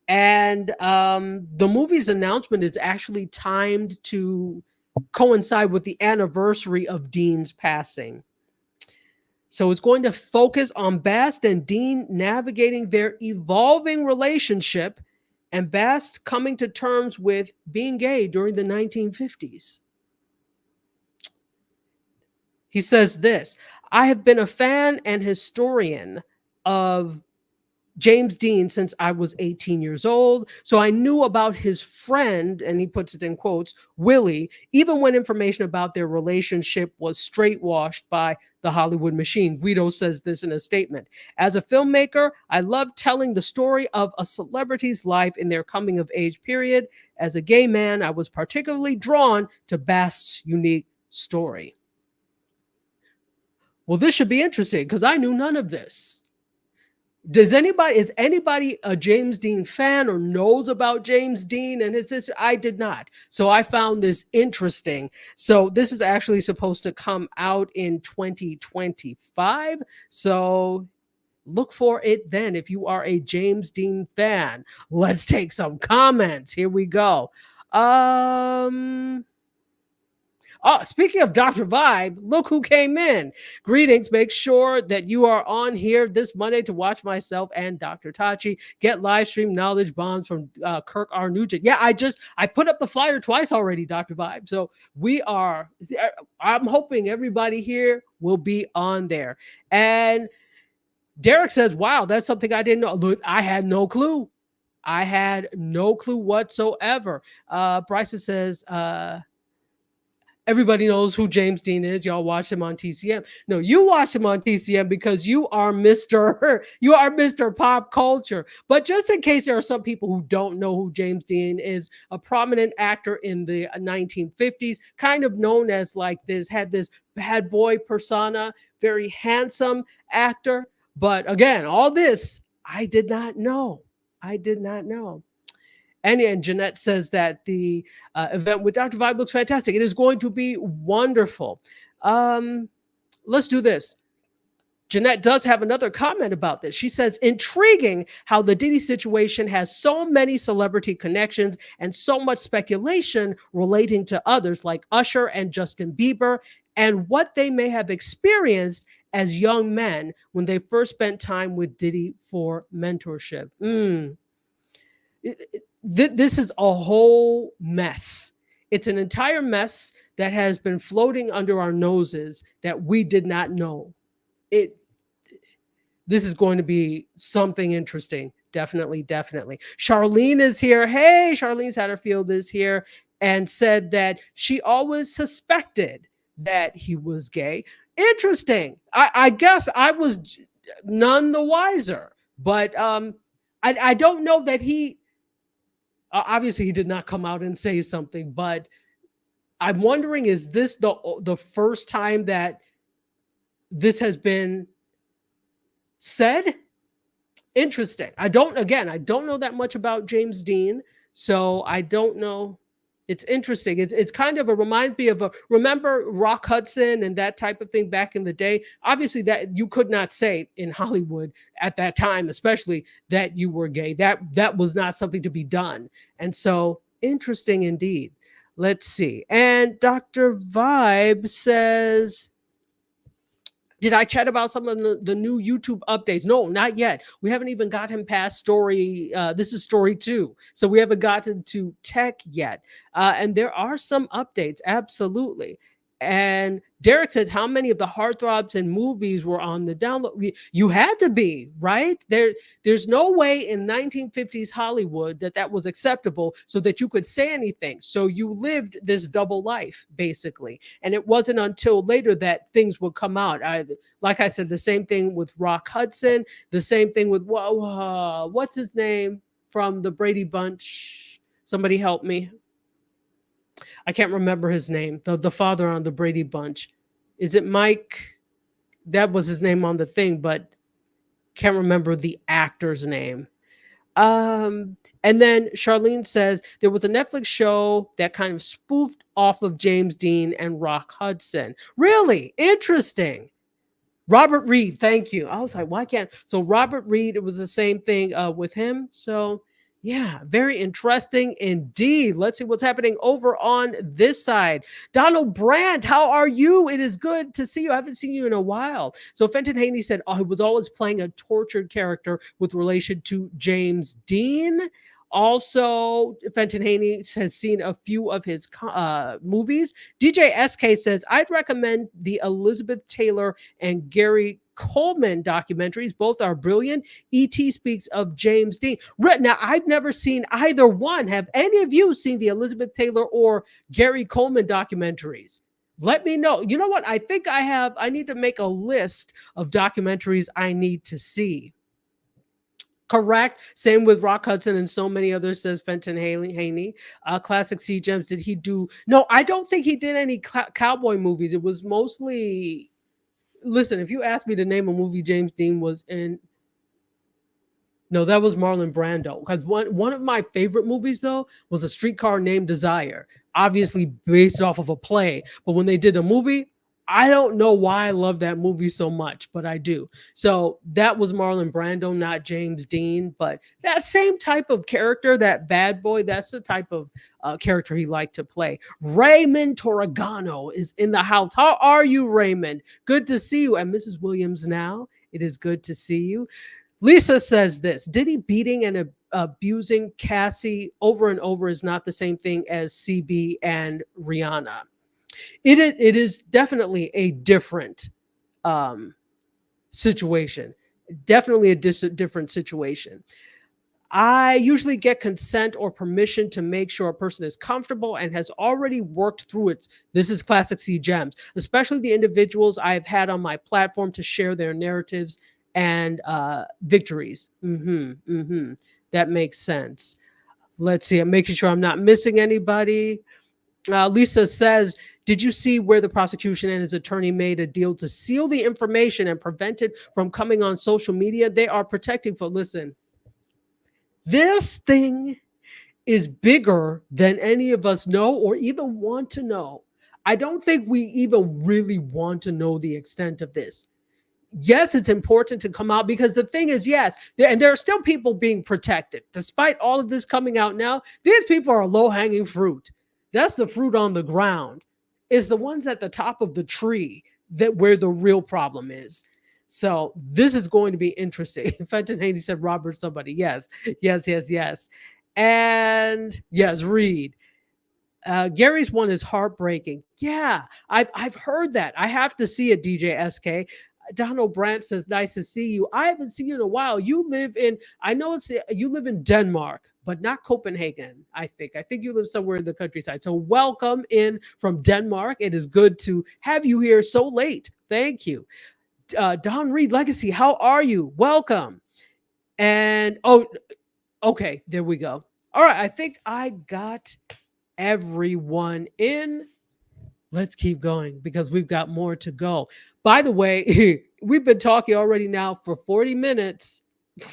And the movie's announcement is actually timed to coincide with the anniversary of Dean's passing. So it's going to focus on Bast and Dean navigating their evolving relationship and Bast coming to terms with being gay during the 1950s. He says this: I have been a fan and historian of James Dean since I was 18 years old. So I knew about his friend, and he puts it in quotes, Willie, even when information about their relationship was straightwashed by the Hollywood machine. Guido says this in a statement. As a filmmaker, I love telling the story of a celebrity's life in their coming of age period. As a gay man, I was particularly drawn to Bast's unique story. Well, this should be interesting because I knew none of this. Is anybody a James Dean fan or knows about James Dean? And I did not. So I found this interesting. So this is actually supposed to come out in 2025. So look for it then if you are a James Dean fan. Let's take some comments. Here we go. Oh, speaking of Dr. Vibe, look who came in. Greetings. Make sure that you are on here this Monday to watch myself and Dr. Tachi get live stream knowledge bombs from Kirk R. Nugent. Yeah, I put up the flyer twice already, Dr. Vibe. So I'm hoping everybody here will be on there. And Derek says, wow, that's something I didn't know. Look, I had no clue. I had no clue whatsoever. Bryson says, everybody knows who James Dean is. Y'all watch him on TCM. No, you watch him on TCM because you are Mr. you are Mr. Pop Culture. But just in case there are some people who don't know who James Dean is, a prominent actor in the 1950s, kind of known as like this, had this bad boy persona, very handsome actor. But again, all this I did not know. I did not know. And Jeanette says that the event with Dr. Vibe looks fantastic. It is going to be wonderful. Let's do this. Jeanette does have another comment about this. She says, intriguing how the Diddy situation has so many celebrity connections and so much speculation relating to others like Usher and Justin Bieber and what they may have experienced as young men when they first spent time with Diddy for mentorship. This is a whole mess. It's an entire mess that has been floating under our noses that we did not know. This is going to be something interesting. Definitely, definitely. Charlene is here. Hey, Charlene Satterfield is here and said that she always suspected that he was gay. Interesting. I guess I was none the wiser, but I don't know that he obviously he did not come out and say something, but I'm wondering, is this the first time that this has been said? Interesting. I don't know that much about James Dean, so I don't know. It's interesting. It's kind of reminds me of remember Rock Hudson and that type of thing back in the day. Obviously, that you could not say in Hollywood at that time, especially that you were gay. That was not something to be done. And so interesting indeed. Let's see. And Dr. Vibe says, did I chat about some of the new YouTube updates? No, not yet. We haven't even gotten past story. This is story 2. So we haven't gotten to tech yet. And there are some updates, absolutely. And Derek says, how many of the heartthrobs and movies were on the download? You had to be, right? There's no way in 1950s Hollywood that was acceptable so that you could say anything. So you lived this double life, basically. And it wasn't until later that things would come out. Like I said, the same thing with Rock Hudson, the same thing with, what's his name from the Brady Bunch? Somebody help me. I can't remember his name. The father on the Brady Bunch. Is it Mike? That was his name on the thing, but can't remember the actor's name. And then Charlene says there was a Netflix show that kind of spoofed off of James Dean and Rock Hudson. Really interesting. Robert Reed, thank you. I was like, why can't? So Robert Reed, it was the same thing with him. So yeah, very interesting indeed. Let's see what's happening over on this side. Donald Brandt, how are you? It is good to see you. I haven't seen you in a while. So Fenton Haney said, he was always playing a tortured character with relation to James Dean. Also, Fenton Haney has seen a few of his movies. DJ SK says, I'd recommend the Elizabeth Taylor and Gary Coleman documentaries. Both are brilliant. E.T. speaks of James Dean. Now, I've never seen either one. Have any of you seen the Elizabeth Taylor or Gary Coleman documentaries? Let me know. You know what? I think I have. I need to make a list of documentaries I need to see. Correct. Same with Rock Hudson and so many others, says Fenton Haney. Classic Sea Gems. Did he do? No, I don't think he did any cowboy movies. It was mostly. Listen, if you ask me to name a movie James Dean was in, no, that was Marlon Brando. Because one of my favorite movies, though, was A Streetcar Named Desire, obviously based off of a play. But when they did a movie, I don't know why I love that movie so much, but I do. So that was Marlon Brando, not James Dean. But that same type of character, that bad boy, that's the type of character he liked to play. Raymond Torregano is in the house. How are you, Raymond? Good to see you. And Mrs. Williams now, it is good to see you. Lisa says this, Diddy beating and abusing Cassie over and over is not the same thing as CB and Rihanna. It is definitely a different situation. Definitely a different situation. I usually get consent or permission to make sure a person is comfortable and has already worked through it. This is Classic C Gems, especially the individuals I've had on my platform to share their narratives and victories. That makes sense. Let's see. I'm making sure I'm not missing anybody. Lisa says, did you see where the prosecution and his attorney made a deal to seal the information and prevent it from coming on social media? They are protecting for, listen, this thing is bigger than any of us know or even want to know. I don't think we even really want to know the extent of this. Yes, it's important to come out because the thing is, yes, there are still people being protected. Despite all of this coming out now, these people are low-hanging fruit. That's the fruit on the ground. It's the ones at the top of the tree that where the real problem is. So this is going to be interesting. Fenton Haney said Robert somebody. Yes. And yes, Reed. Gary's one is heartbreaking. Yeah, I've heard that. I have to see it, DJ SK. Donald Brandt says, nice to see you. I haven't seen you in a while. You live in, I know you live in Denmark, but not Copenhagen, I think. I think you live somewhere in the countryside. So welcome in from Denmark. It is good to have you here so late. Thank you. Don Reed Legacy, how are you? Welcome. And, oh, okay, there we go. All right, I think I got everyone in. Let's keep going because we've got more to go. By the way, we've been talking already now for 40 minutes.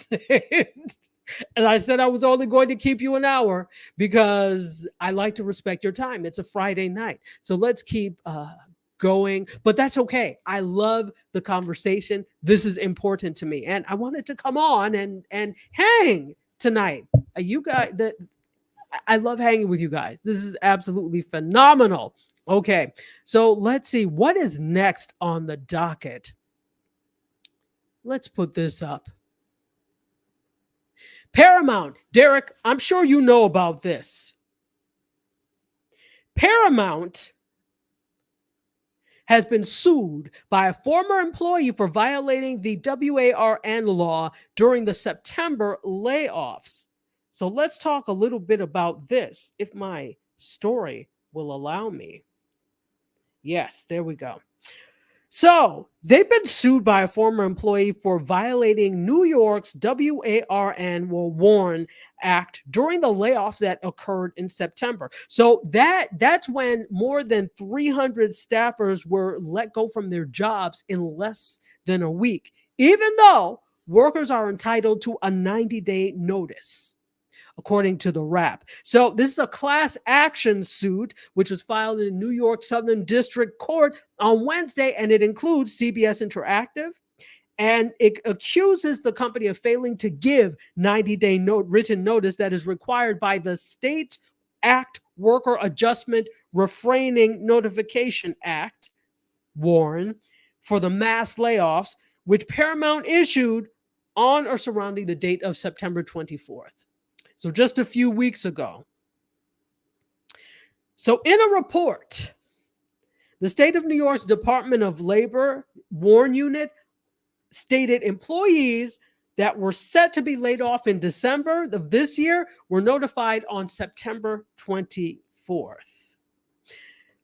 And I said I was only going to keep you an hour because I like to respect your time. It's a Friday night. So let's keep going, but that's okay. I love the conversation. This is important to me. And I wanted to come on and hang tonight. You guys, I love hanging with you guys. This is absolutely phenomenal. Okay, so let's see what is next on the docket. Let's put this up. Paramount, Derek, I'm sure you know about this. Paramount has been sued by a former employee for violating the WARN law during the September layoffs. So let's talk a little bit about this, if my story will allow me. Yes, there we go. So they've been sued by a former employee for violating New York's WARN Warn Act during the layoffs that occurred in September. So that's when more than 300 staffers were let go from their jobs in less than a week, even though workers are entitled to a 90-day notice, according to the Wrap. So this is a class action suit, which was filed in New York Southern District Court on Wednesday, and it includes CBS Interactive, and it accuses the company of failing to give 90-day written notice that is required by the State Act Worker Adjustment Refraining Notification Act, WARN, for the mass layoffs, which Paramount issued on or surrounding the date of September 24th. So just a few weeks ago. So in a report, the state of New York's Department of Labor WARN unit stated employees that were set to be laid off in December of this year were notified on September 24th.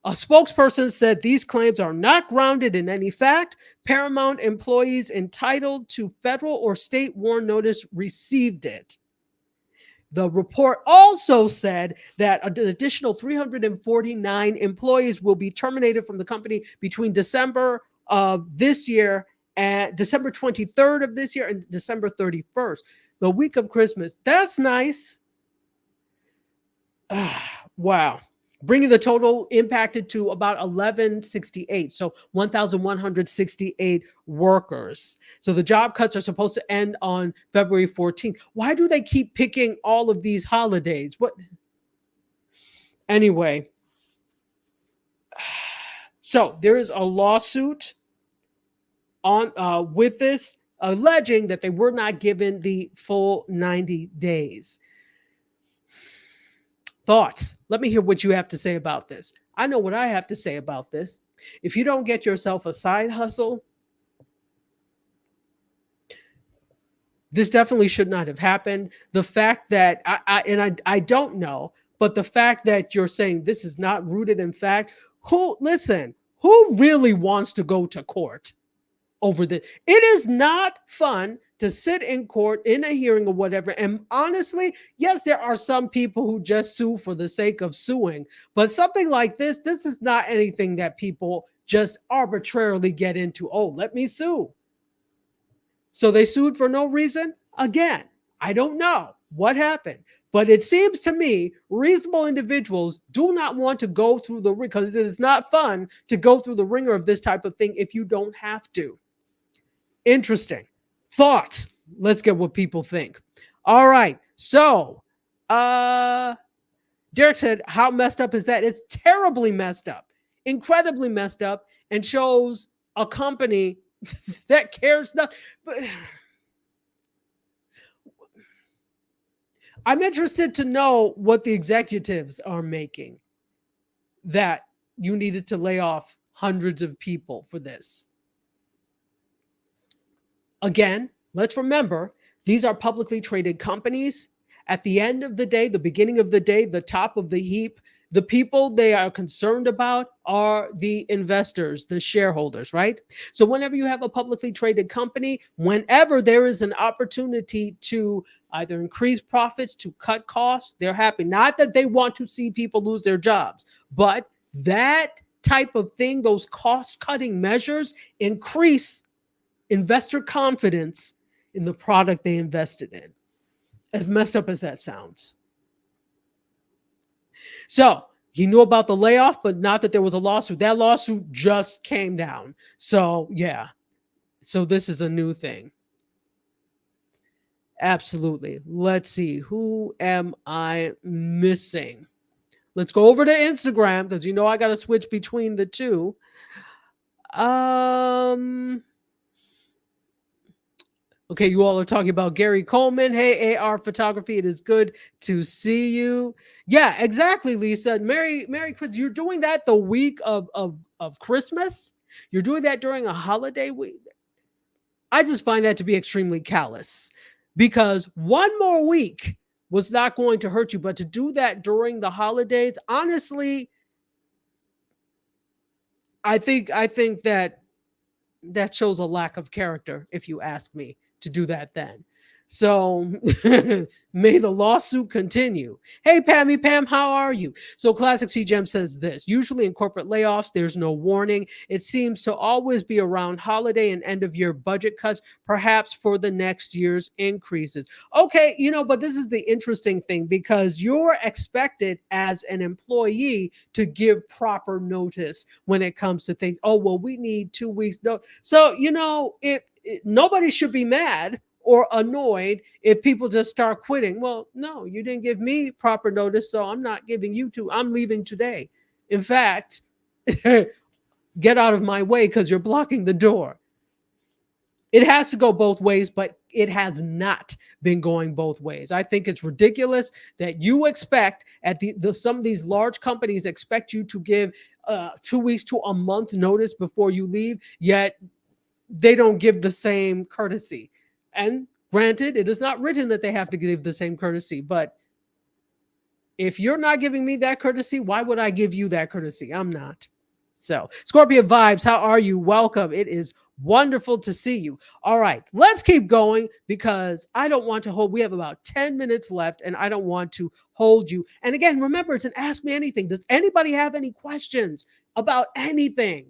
A spokesperson said these claims are not grounded in any fact. Paramount employees entitled to federal or state WARN notice received it. The report also said that an additional 349 employees will be terminated from the company between December of this year and December 23rd of this year and December 31st, the week of Christmas. That's nice. Wow. Bringing the total impacted to about 1,168. So 1,168 workers. So the job cuts are supposed to end on February 14th. Why do they keep picking all of these holidays? What? Anyway. So there is a lawsuit on with this alleging that they were not given the full 90 days. Thoughts? Let me hear what you have to say about this. I know what I have to say about this. If you don't get yourself a side hustle, This definitely should not have happened. The fact that I don't know, but the fact that you're saying this is not rooted in fact, who really wants to go to court over this? It is not fun to sit in court in a hearing or whatever. And honestly, yes, there are some people who just sue for the sake of suing, but something like this is not anything that people just arbitrarily get into. Oh, let me sue. So they sued for no reason. Again, I don't know what happened, but it seems to me reasonable individuals do not want to go through the ring, because it is not fun to go through the ringer of this type of thing if you don't have to. Interesting thoughts. Let's get what people think. All right. So, Derek said, how messed up is that? It's terribly messed up, incredibly messed up, and shows a company that cares nothing. But I'm interested to know what the executives are making that you needed to lay off hundreds of people for this. Again, let's remember, these are publicly traded companies. At the end of the day, the beginning of the day, the top of the heap, the people they are concerned about are the investors, the shareholders, right? So whenever you have a publicly traded company, whenever there is an opportunity to either increase profits, to cut costs, they're happy. Not that they want to see people lose their jobs, but that type of thing, those cost-cutting measures increase investor confidence in the product they invested in, as messed up as that sounds. So he knew about the layoff, but not that there was a lawsuit. That lawsuit just came down. So yeah. So this is a new thing. Absolutely. Let's see. Who am I missing? Let's go over to Instagram, because I got to switch between the two. Okay, you all are talking about Gary Coleman. Hey, AR Photography, it is good to see you. Yeah, exactly, Lisa. Merry Christmas. You're doing that the week of Christmas? You're doing that during a holiday week? I just find that to be extremely callous, because one more week was not going to hurt you, but to do that during the holidays, honestly, I think that shows a lack of character, if you ask me, to do that then. So may the lawsuit continue. Hey, Pam, how are you? So Classic CGM says this: usually in corporate layoffs, there's no warning. It seems to always be around holiday and end of year budget cuts, perhaps for the next year's increases. Okay, but this is the interesting thing, because you're expected as an employee to give proper notice when it comes to things. Oh, well, we need 2 weeks. No. So, nobody should be mad or annoyed if people just start quitting. Well, no, you didn't give me proper notice, so I'm not giving you to. I'm leaving today. In fact, get out of my way, because you're blocking the door. It has to go both ways, but it has not been going both ways. I think it's ridiculous that you expect some of these large companies expect you to give 2 weeks to a month notice before you leave, yet they don't give the same courtesy. And granted, it is not written that they have to give the same courtesy, but if you're not giving me that courtesy, why would I give you that courtesy? I'm not. So, Scorpio Vibes, how are you? Welcome. It is wonderful to see you. All right, let's keep going, because I don't want to hold. We have about 10 minutes left, and I don't want to hold you. And again, remember, it's an Ask Me Anything. Does anybody have any questions about anything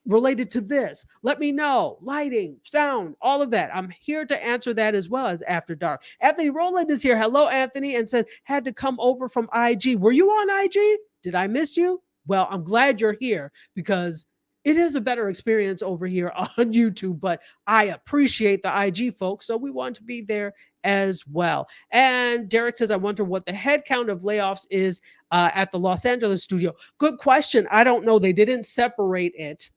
related to this? Let me know. Lighting, sound, all of that. I'm here to answer that, as well as After Dark. Anthony Rowland is here. Hello, Anthony, and says, had to come over from IG. Were you on IG? Did I miss you? Well, I'm glad you're here, because it is a better experience over here on YouTube, but I appreciate the IG folks, so we want to be there as well. And Derek says, I wonder what the head count of layoffs is at the Los Angeles studio. Good question. I don't know. They didn't separate it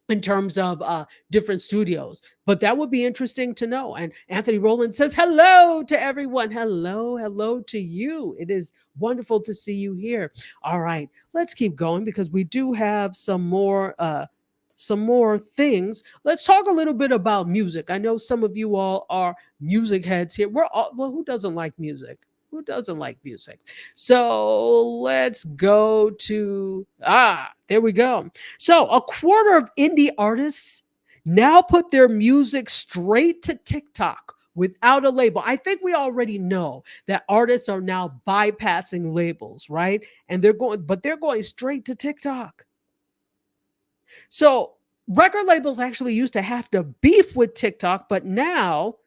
in terms of different studios, but that would be interesting to know. And Anthony Rowland says, hello to everyone. Hello to you. It is wonderful to see you here. All right, let's keep going, because we do have some more some more things. Let's talk a little bit about music. I know some of you all are music heads here. We're all, well, who doesn't like music? Who doesn't like music? So let's go to, there we go. So a quarter of indie artists now put their music straight to TikTok without a label. I think we already know that artists are now bypassing labels, right? And they're going straight to TikTok. So record labels actually used to have to beef with TikTok, but now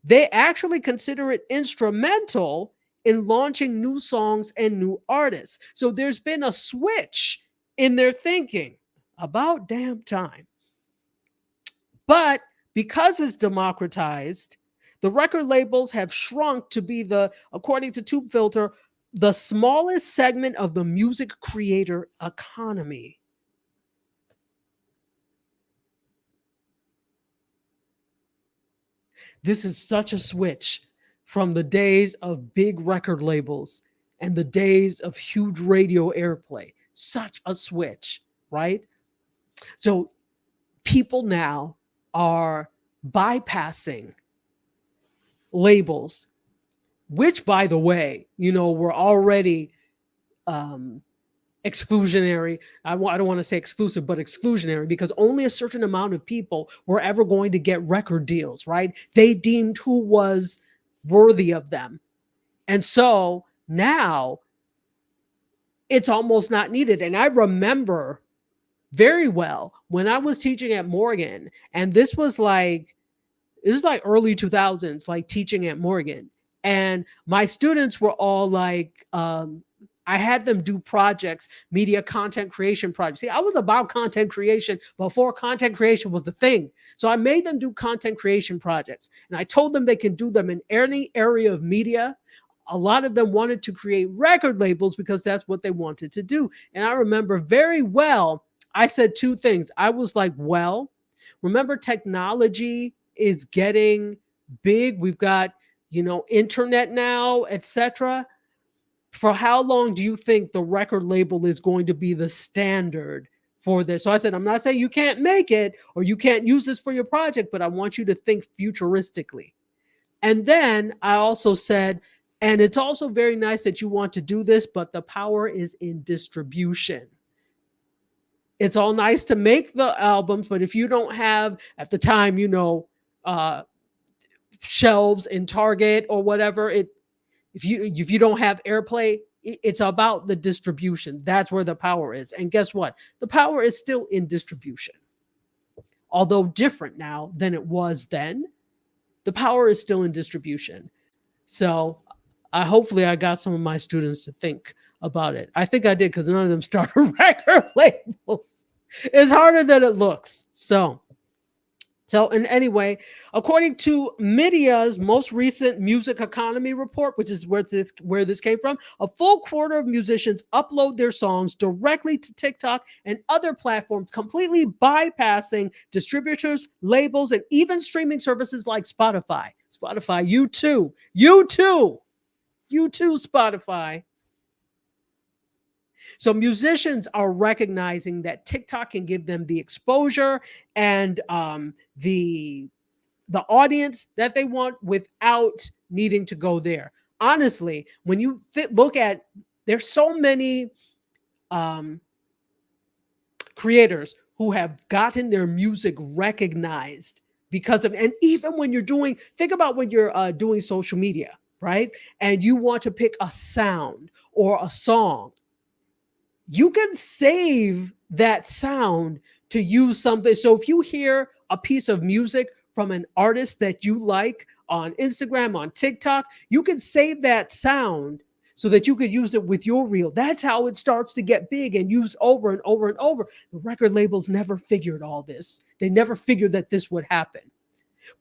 they actually consider it instrumental in launching new songs and new artists. So there's been a switch in their thinking. About damn time. But because it's democratized, the record labels have shrunk to be according to Tube Filter, the smallest segment of the music creator economy. This is such a switch from the days of big record labels and the days of huge radio airplay. Such a switch, right? So people now are bypassing labels, which, by the way, were already exclusionary. I don't want to say exclusive, but exclusionary, because only a certain amount of people were ever going to get record deals, right? They deemed who was worthy of them. And so now it's almost not needed. And I remember very well when I was teaching at Morgan, and this is like early 2000s, like teaching at Morgan. And my students were all like, I had them do projects, media content creation projects. See, I was about content creation before content creation was a thing. So I made them do content creation projects. And I told them they can do them in any area of media. A lot of them wanted to create record labels because that's what they wanted to do. And I remember very well, I said two things. I was like, well, remember, technology is getting big. We've got, internet now, etc. For how long do you think the record label is going to be the standard for this? So I said, I'm not saying you can't make it or you can't use this for your project, but I want you to think futuristically. And then I also said, and it's also very nice that you want to do this, but the power is in distribution. It's all nice to make the albums, but if you don't have, at the time, shelves in Target or whatever, if you don't have airplay, it's about the distribution. That's where the power is. And guess what? The power is still in distribution. Although different now than it was then, the power is still in distribution. So hopefully I got some of my students to think about it. I think I did, because none of them started record labels. It's harder than it looks. So and anyway, according to Media's most recent music economy report, which is where this came from, a full quarter of musicians upload their songs directly to TikTok and other platforms, completely bypassing distributors, labels, and even streaming services like Spotify. Spotify, you too, Spotify. So musicians are recognizing that TikTok can give them the exposure and the audience that they want without needing to go there. Honestly, when you look at, there's so many creators who have gotten their music recognized because of, and even when you're think about when you're doing social media, right? And you want to pick a sound or a song, you can save that sound to use something. So if you hear a piece of music from an artist that you like on Instagram, on TikTok, you can save that sound so that you could use it with your reel. That's how it starts to get big and used over and over and over. The record labels never figured all this. They never figured that this would happen.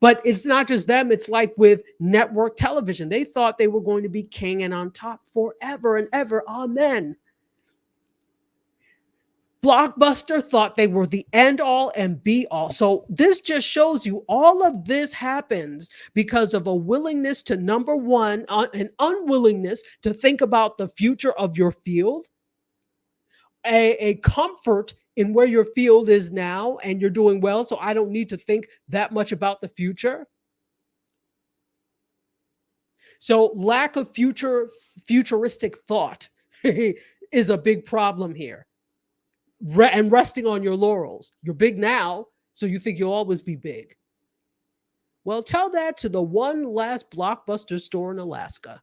But it's not just them. It's like with network television. They thought they were going to be king and on top forever and ever. Amen. Blockbuster thought they were the end all and be all. So this just shows you all of this happens because of a willingness to, number one, an unwillingness to think about the future of your field, a comfort in where your field is now and you're doing well, so I don't need to think that much about the future. So lack of futuristic thought is a big problem here. And resting on your laurels. You're big now, so you think you'll always be big. Well, tell that to the one last Blockbuster store in Alaska.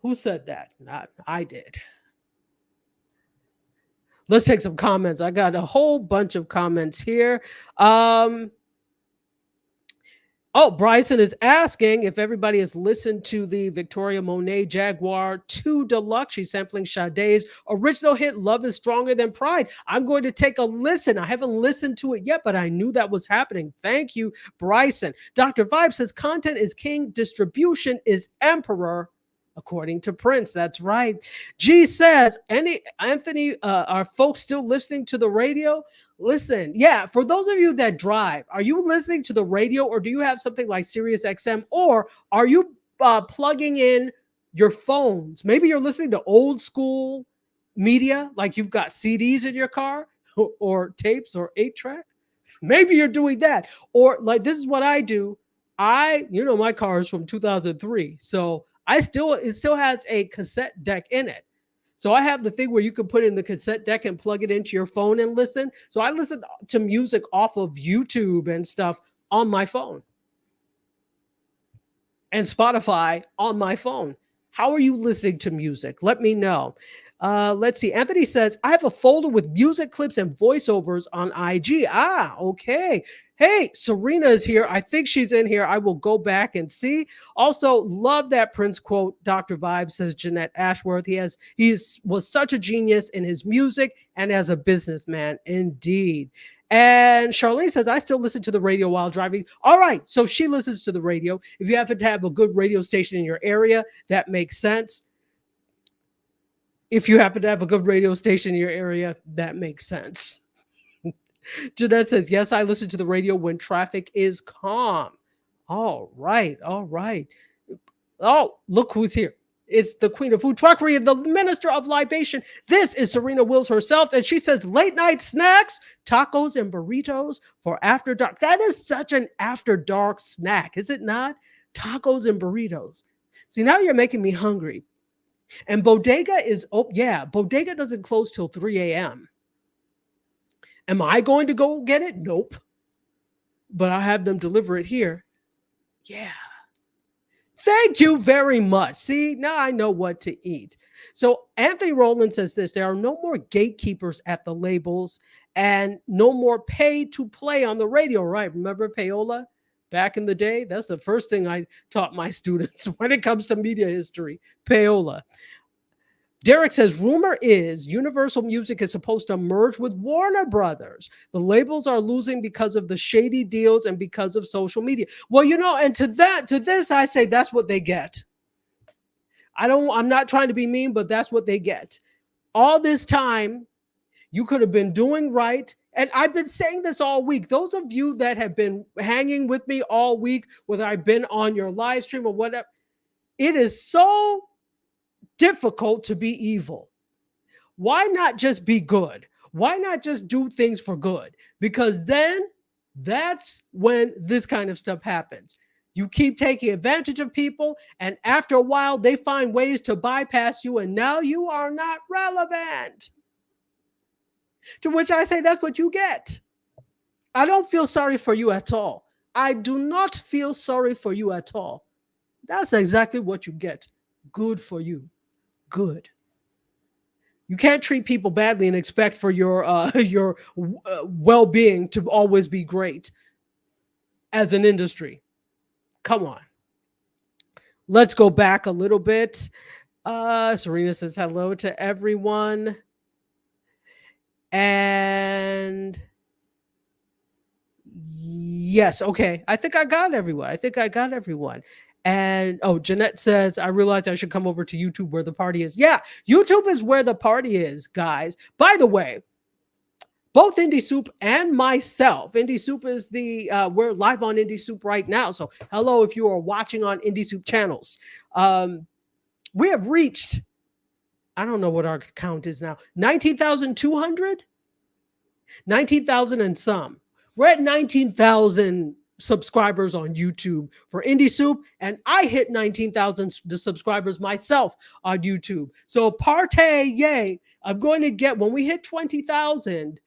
Who said that? Not I did. Let's take some comments. I got a whole bunch of comments here. Oh, Bryson is asking if everybody has listened to the Victoria Monet Jaguar 2 Deluxe. She's sampling Sade's original hit, Love is Stronger Than Pride. I'm going to take a listen. I haven't listened to it yet, but I knew that was happening. Thank you, Bryson. Dr. Vibe says content is king, distribution is emperor. According to Prince, that's right. G says, Anthony, are folks still listening to the radio? Listen, yeah, for those of you that drive, are you listening to the radio or do you have something like Sirius XM, or are you plugging in your phones? Maybe you're listening to old school media, like you've got CDs in your car or tapes or 8-track. Maybe you're doing that. Or like, this is what I do. My car is from 2003. So it still has a cassette deck in it. So I have the thing where you can put in the cassette deck and plug it into your phone and listen. So I listen to music off of YouTube and stuff on my phone. And Spotify on my phone. How are you listening to music? Let me know. Let's see. Anthony says, I have a folder with music clips and voiceovers on IG. Ah, okay. Hey, Serena is here. I think she's in here. I will go back and see. Also, love that Prince quote. Dr. Vibe says Jeanette Ashworth. He was such a genius in his music and as a businessman. Indeed. And Charlene says, I still listen to the radio while driving. All right. So she listens to the radio. If you happen to have a good radio station in your area, that makes sense. If you happen to have a good radio station in your area, that makes sense. Jeanette says, yes, I listen to the radio when traffic is calm. All right. All right. Oh, look who's here. It's the queen of food truckery and the minister of libation. This is Serena Wills herself. And she says, late night snacks, tacos and burritos for after dark. That is such an after dark snack, is it not? Tacos and burritos. See, now you're making me hungry. And Bodega Bodega doesn't close till 3 a.m. Am I going to go get it? Nope. But I have them deliver it here. Yeah. Thank you very much. See, now I know what to eat. So Anthony Rowland says this, there are no more gatekeepers at the labels and no more pay to play on the radio, right? Remember payola back in the day? That's the first thing I taught my students when it comes to media history, payola. Derek says, rumor is Universal Music is supposed to merge with Warner Brothers. The labels are losing because of the shady deals and because of social media. Well, and to this, I say that's what they get. I'm not trying to be mean, but that's what they get. All this time, you could have been doing right. And I've been saying this all week. Those of you that have been hanging with me all week, whether I've been on your live stream or whatever, it is so difficult to be evil. Why not just be good? Why not just do things for good? Because then that's when this kind of stuff happens. You keep taking advantage of people, and after a while, they find ways to bypass you, and now you are not relevant. To which I say, that's what you get. I don't feel sorry for you at all. I do not feel sorry for you at all. That's exactly what you get. Good for you. Good. You can't treat people badly and expect for your well-being to always be great as an industry. Come on. Let's go back a little bit. Serena says hello to everyone. And yes, okay. I think I got everyone. And Jeanette says, I realized I should come over to YouTube where the party is. Yeah, YouTube is where the party is, guys. By the way, both Indie Soup and myself, Indie Soup is we're live on Indie Soup right now. So hello if you are watching on Indie Soup channels. We have reached, I don't know what our count is now. 19,200? 19,000 and some. We're at 19,000 subscribers on YouTube for Indie Soup, and I hit 19,000 subscribers myself on YouTube. So partay, yay. I'm going to get, when we hit 20,000,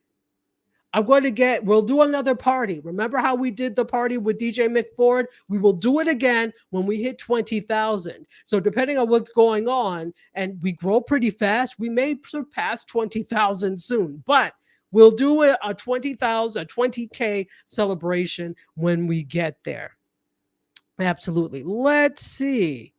we'll do another party. Remember how we did the party with DJ McFord? We will do it again when we hit 20,000. So depending on what's going on, and we grow pretty fast, we may surpass 20,000 soon, but we'll do a 20,000, a 20K celebration when we get there. Absolutely. Let's see.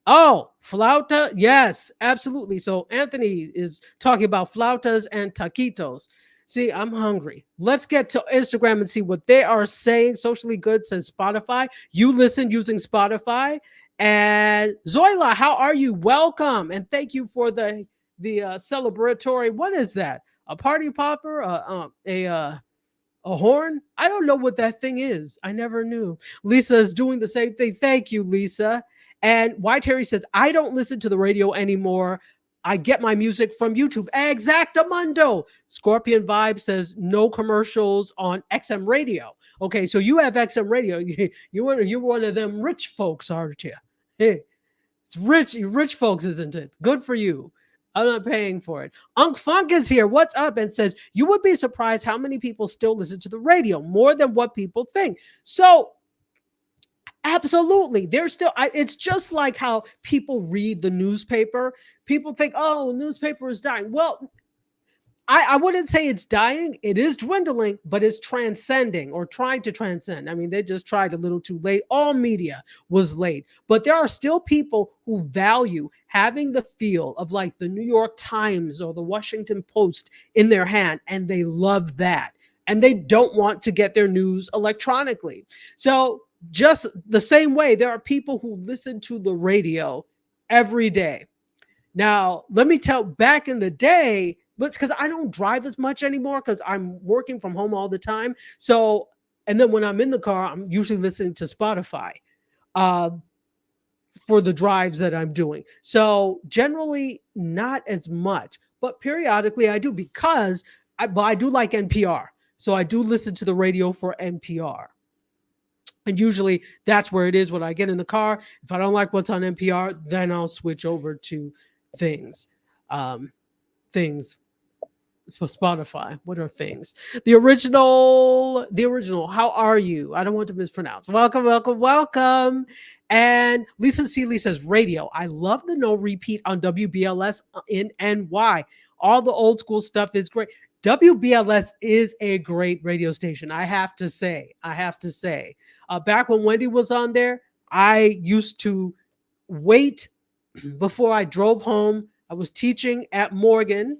Oh, flauta. Yes, absolutely. So Anthony is talking about flautas and taquitos. See, I'm hungry. Let's get to Instagram and see what they are saying. Socially Good says Spotify. You listen using Spotify. And Zoila, how are you? Welcome. And thank you for the celebratory. What is that? A party popper? A horn? I don't know what that thing is. I never knew. Lisa is doing the same thing. Thank you, Lisa. And Why Terry says, I don't listen to the radio anymore. I get my music from YouTube. Exactamundo. Scorpion Vibe says no commercials on XM radio. Okay, so you have XM radio. You're one of them rich folks, aren't you? Hey, it's rich folks, isn't it? Good for you. I'm not paying for it. Unc Funk is here. What's up? And says, you would be surprised how many people still listen to the radio, more than what people think. So absolutely. There's still, it's just like how people read the newspaper. People think, oh, the newspaper is dying. Well, I wouldn't say it's dying. It is dwindling, but it's transcending or trying to transcend. I mean, they just tried a little too late. All media was late, but there are still people who value having the feel of like the New York Times or the Washington Post in their hand, and they love that. And they don't want to get their news electronically. So just the same way, there are people who listen to the radio every day. Now, let me tell, back in the day, but it's because I don't drive as much anymore because I'm working from home all the time. So, and then when I'm in the car, I'm usually listening to Spotify for the drives that I'm doing. So generally not as much, but periodically I do, because I do like NPR. So I do listen to the radio for NPR. And usually that's where it is when I get in the car. If I don't like what's on NPR, then I'll switch over to things. Things for Spotify. What are things? The original. How are you? I don't want to mispronounce. Welcome. And Lisa Seeley says radio. I love the no repeat on WBLS in NY. All the old school stuff is great. WBLS is a great radio station. I have to say. Back when Wendy was on there, I used to wait before I drove home. I was teaching at Morgan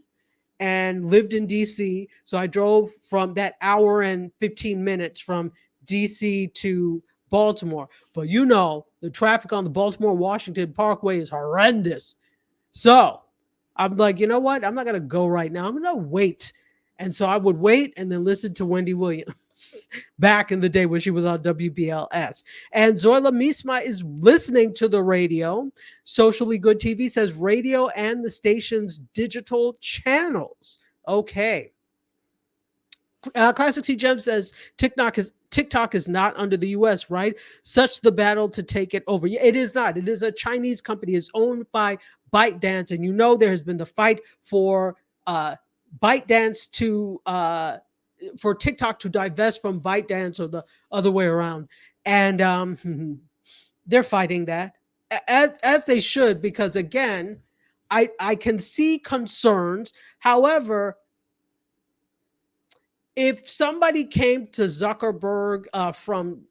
and lived in DC. So I drove from that hour and 15 minutes from DC to Baltimore. But you know, the traffic on the Baltimore-Washington Parkway is horrendous. So I'm like, you know what? I'm not going to go right now. I'm going to wait. And so I would wait and then listen to Wendy Williams back in the day when she was on WBLS. And Zoila Misma is listening to the radio. Socially Good TV says radio and the station's digital channels. Okay. Classic T Gem says TikTok is not under the US, right? Such the battle to take it over. Yeah, it is not. It is a Chinese company. It's owned by ByteDance. And you know there has been the fight for ByteDance for TikTok to divest from ByteDance, or the other way around. And they're fighting that, as they should, because again, I can see concerns. However, if somebody came to Zuckerberg from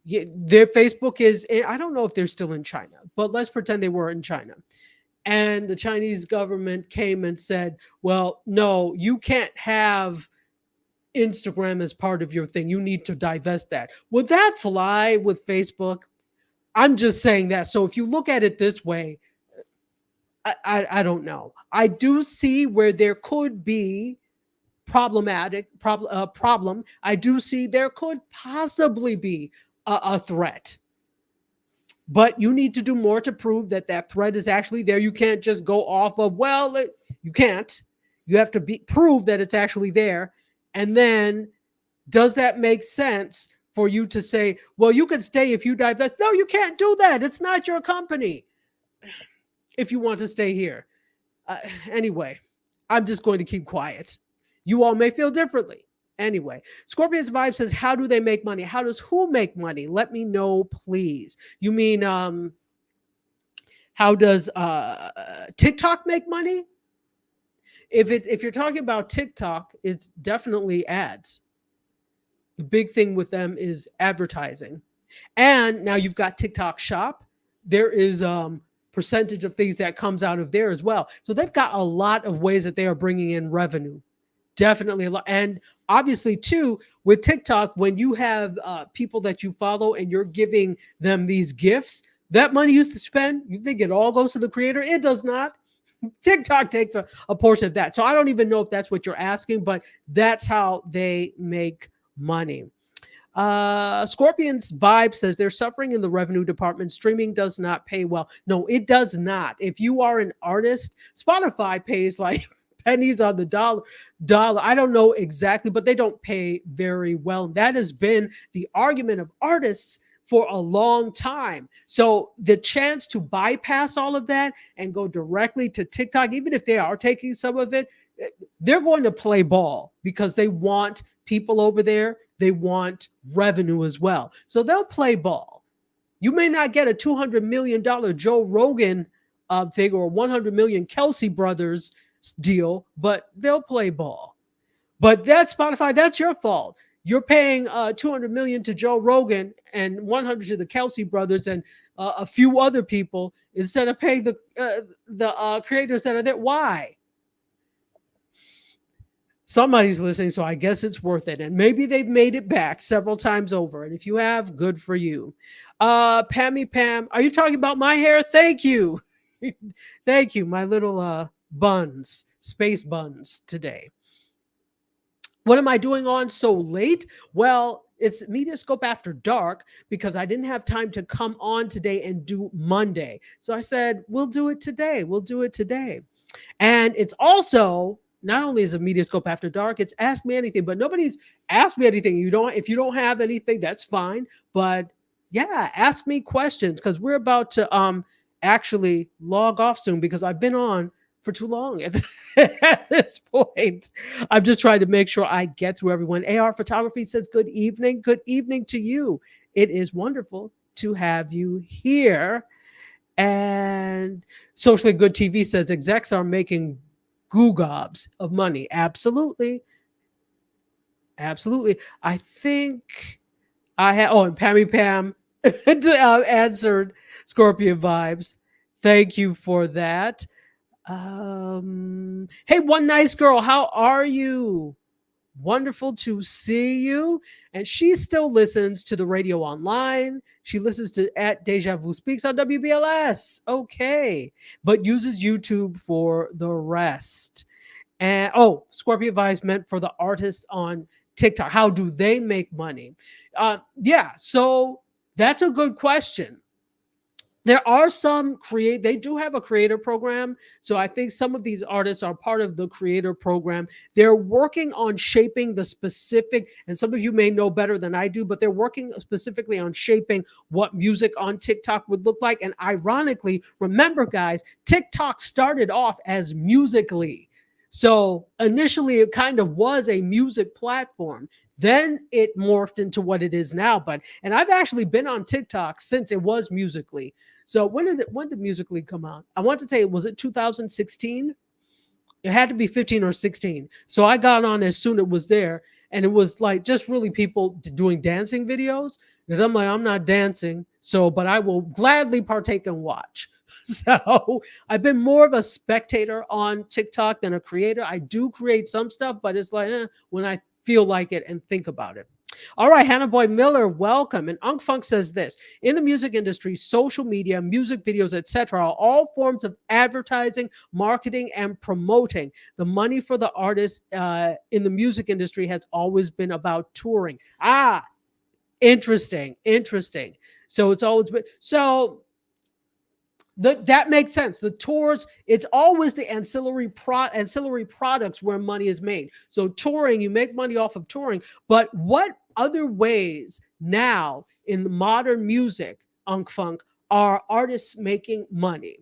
their Facebook is, I don't know if they're still in China, but let's pretend they were in China. And the Chinese government came and said, well, no, you can't have Instagram as part of your thing. You need to divest that. Would that fly with Facebook? I'm just saying that. So if you look at it this way, I don't know. I do see where there could be problem. I do see there could possibly be a threat. but you need to do more to prove that that threat is actually there. You can't just go off of, well, you can't. You have to prove that it's actually there. And then does that make sense for you to say, well, you can stay if you divest? No, you can't do that. It's not your company if you want to stay here. Anyway, I'm just going to keep quiet. You all may feel differently. Anyway, Scorpion's Vibe says, how do they make money? How does who make money? Let me know, please. You mean how does TikTok make money? If you're talking about TikTok, it's definitely ads. The big thing with them is advertising. And now you've got TikTok Shop. There is percentage of things that comes out of there as well. So they've got a lot of ways that they are bringing in revenue. Definitely a lot. And obviously, too, with TikTok, when you have people that you follow and you're giving them these gifts, that money you spend, you think it all goes to the creator? It does not. TikTok takes a portion of that. So I don't even know if that's what you're asking, but that's how they make money. Scorpion's Vibe says they're suffering in the revenue department. Streaming does not pay well. No, it does not. If you are an artist, Spotify pays like pennies on the dollar. I don't know exactly, but they don't pay very well. That has been the argument of artists for a long time. So the chance to bypass all of that and go directly to TikTok, even if they are taking some of it, they're going to play ball because they want people over there. They want revenue as well. So they'll play ball. You may not get a $200 million Joe Rogan thing or 100 million Kelsey Brothers deal, but they'll play ball. But that's Spotify. That's your fault. You're paying 200 million to Joe Rogan and 100 to the Kelsey Brothers and a few other people instead of paying the creators that are there. Why? Somebody's listening, so I guess it's worth it. And maybe they've made it back several times over. And if you have, good for you. Pammy Pam, are you talking about my hair? Thank you. Thank you. My little buns, space buns today. What am I doing on so late? Well, it's MediaScope After Dark because I didn't have time to come on today and do Monday. So I said, we'll do it today. We'll do it today. And it's also, not only is it MediaScope After Dark, it's Ask Me Anything, but nobody's asked me anything. If you don't have anything, that's fine. But yeah, ask me questions because we're about to actually log off soon because I've been on for too long at this point. I'm just trying to make sure I get through everyone. AR Photography says, good evening. Good evening to you. It is wonderful to have you here. And Socially Good TV says, execs are making goo-gobs of money. Absolutely. Absolutely. I think I have, and Pammy Pam answered Scorpio Vibes. Thank you for that. Hey, one nice girl, how are you? Wonderful to see you. And she still listens to the radio online. She listens to at Deja Vu Speaks on WBLS. Okay. But uses YouTube for the rest. And Scorpio Vibes meant for the artists on TikTok. How do they make money? Yeah, so that's a good question. There are some they do have a creator program. So I think some of these artists are part of the creator program. They're working on shaping the specific, and some of you may know better than I do, but they're working specifically on shaping what music on TikTok would look like. And ironically, remember guys, TikTok started off as Musical.ly. So initially it kind of was a music platform. Then it morphed into what it is now. And I've actually been on TikTok since it was Musical.ly. So when did Musical.ly come out? I want to say, was it 2016? It had to be 15 or 16. So I got on as soon as it was there. And it was like just really people doing dancing videos. Because I'm like, I'm not dancing. But I will gladly partake and watch. So I've been more of a spectator on TikTok than a creator. I do create some stuff, but it's like when I feel like it and think about it. All right, Hannah Boy Miller, welcome. And Unk Funk says this: in the music industry, social media, music videos, etc., are all forms of advertising, marketing, and promoting. The money for the artists in the music industry has always been about touring. Interesting. Interesting. So it's always been so that makes sense. The tours, it's always the ancillary products where money is made. So touring, you make money off of touring. But what other ways now in the modern music, Unk Funk, are artists making money?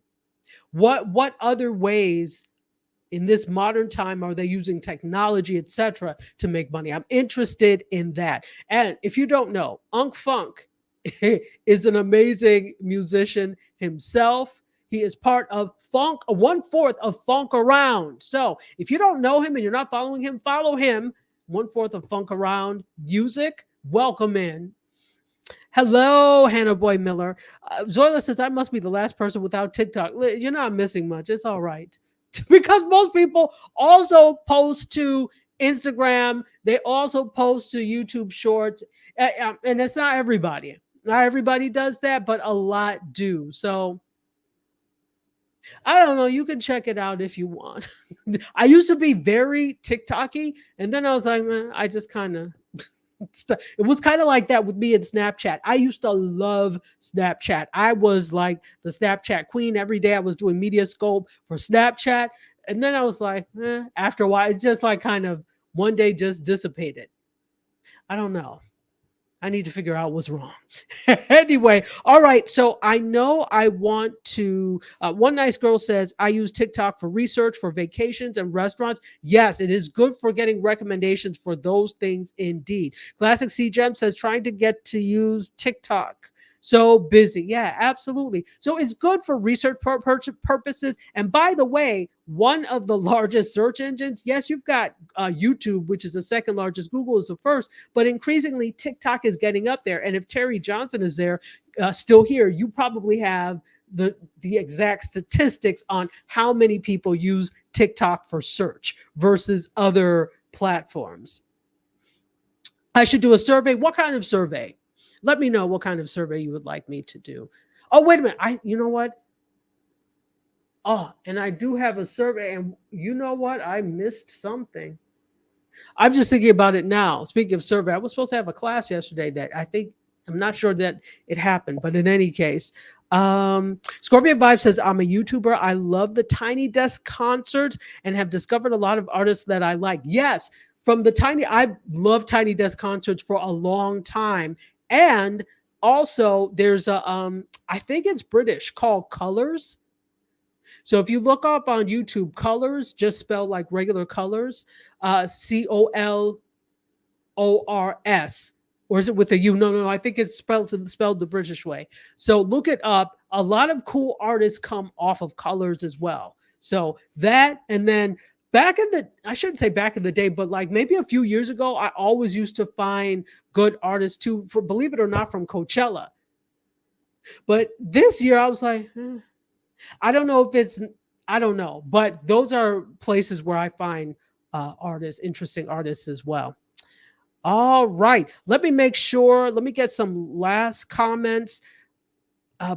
What other ways in this modern time are they using technology, etc., to make money? I'm interested in that. And if you don't know, Unk Funk is an amazing musician himself. He is part of Funk, 1/4 of Funk Around. So if you don't know him and you're not following him, follow him. 1/4 of Funk Around music. Welcome in. Hello, Hannah Boy Miller. Zoila says, I must be the last person without TikTok. You're not missing much. It's all right. Because most people also post to Instagram. They also post to YouTube Shorts. And it's not everybody. Not everybody does that, but a lot do. So I don't know. You can check it out if you want. I used to be very TikToky, and then I was like, man, I just kind of it was kind of like that with me in Snapchat. I used to love Snapchat. I was like the Snapchat queen. Every day I was doing MediaScope for Snapchat. And then I was like, after a while, it's just like kind of one day just dissipated. I don't know. I need to figure out what's wrong. Anyway, all right. So I know I want to. One nice girl says, I use TikTok for research, for vacations and restaurants. Yes, it is good for getting recommendations for those things indeed. Classic C Gem says, trying to get to use TikTok. So busy. Yeah, absolutely. So it's good for research purposes. And by the way, one of the largest search engines, yes, you've got YouTube, which is the second largest. Google is the first, but increasingly TikTok is getting up there. And if Terry Johnson is there, still here, you probably have the exact statistics on how many people use TikTok for search versus other platforms. I should do a survey. What kind of survey? Let me know what kind of survey you would like me to do. Oh, wait a minute. You know what? Oh, and I do have a survey. And you know what? I missed something. I'm just thinking about it now. Speaking of survey, I was supposed to have a class yesterday that I'm not sure that it happened. But in any case, Scorpion Vibe says, I'm a YouTuber. I love the Tiny Desk concerts and have discovered a lot of artists that I like. Yes, I've loved Tiny Desk concerts for a long time. And also there's I think it's British, called Colors. So if you look up on YouTube, Colors, just spelled like regular colors, COLORS, or is it with a U? No, I think it's spelled the British way. So look it up. A lot of cool artists come off of Colors as well. So that, and then I shouldn't say back in the day, but like maybe a few years ago, I always used to find good artists too, believe it or not, from Coachella. But this year I was like, I don't know, but those are places where I find interesting artists as well. All right, let me get some last comments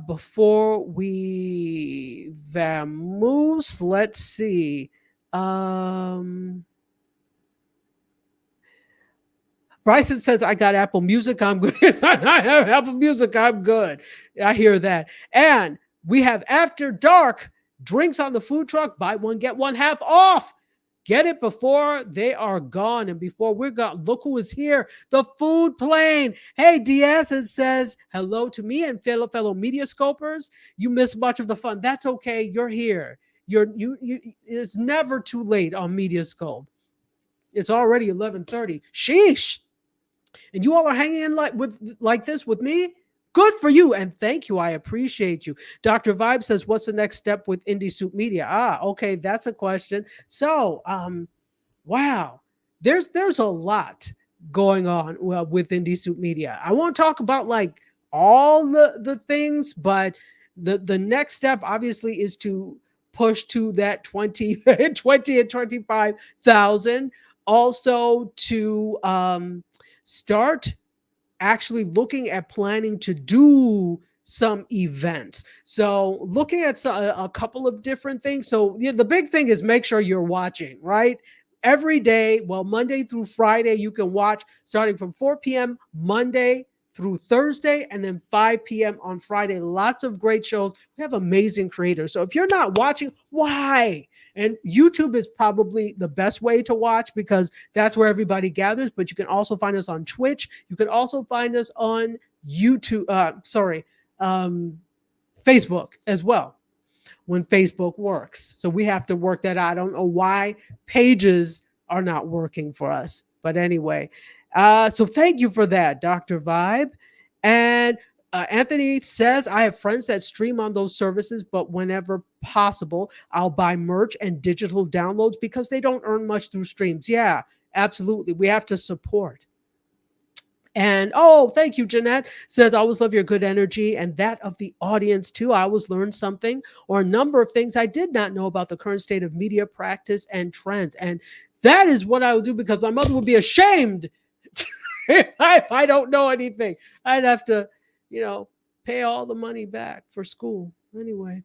before we vamoose. Let's see. Bryson says, I got Apple Music. I'm good. I have Apple Music. I'm good. I hear that. And we have After Dark, drinks on the food truck. Buy one, get one half off. Get it before they are gone and before we're gone. Look who is here. The food plane. Hey, Diaz, it says hello to me and fellow MediaScopers. You missed much of the fun. That's okay. You're here. It's never too late on MediaScope. It's already 11:30. Sheesh. And you all are hanging in like this with me? Good for you. And thank you. I appreciate you. Dr. Vibe says, what's the next step with Indie Soup Media? Okay. That's a question. So, wow, there's a lot going on with Indie Soup Media. I won't talk about like all the things, but the next step obviously is to push to that 20 and 25,000. Also to start actually looking at planning to do some events. So looking at a couple of different things. So the big thing is make sure you're watching, right? Every day, Monday through Friday, you can watch starting from 4 p.m. Monday through Thursday, and then 5 p.m. on Friday. Lots of great shows. We have amazing creators. So if you're not watching, why? And YouTube is probably the best way to watch because that's where everybody gathers. But you can also find us on Twitch. You can also find us on YouTube. Facebook as well, when Facebook works. So we have to work that out. I don't know why pages are not working for us. But anyway, so thank you for that, Dr. Vibe. And Anthony says, I have friends that stream on those services, but whenever possible, I'll buy merch and digital downloads because they don't earn much through streams. Yeah, absolutely. We have to support. And thank you, Jeanette. Says, I always love your good energy and that of the audience too. I always learn something or a number of things I did not know about the current state of media practice and trends. And that is what I will do because my mother would be ashamed if I don't know anything. I'd have to, pay all the money back for school. Anyway.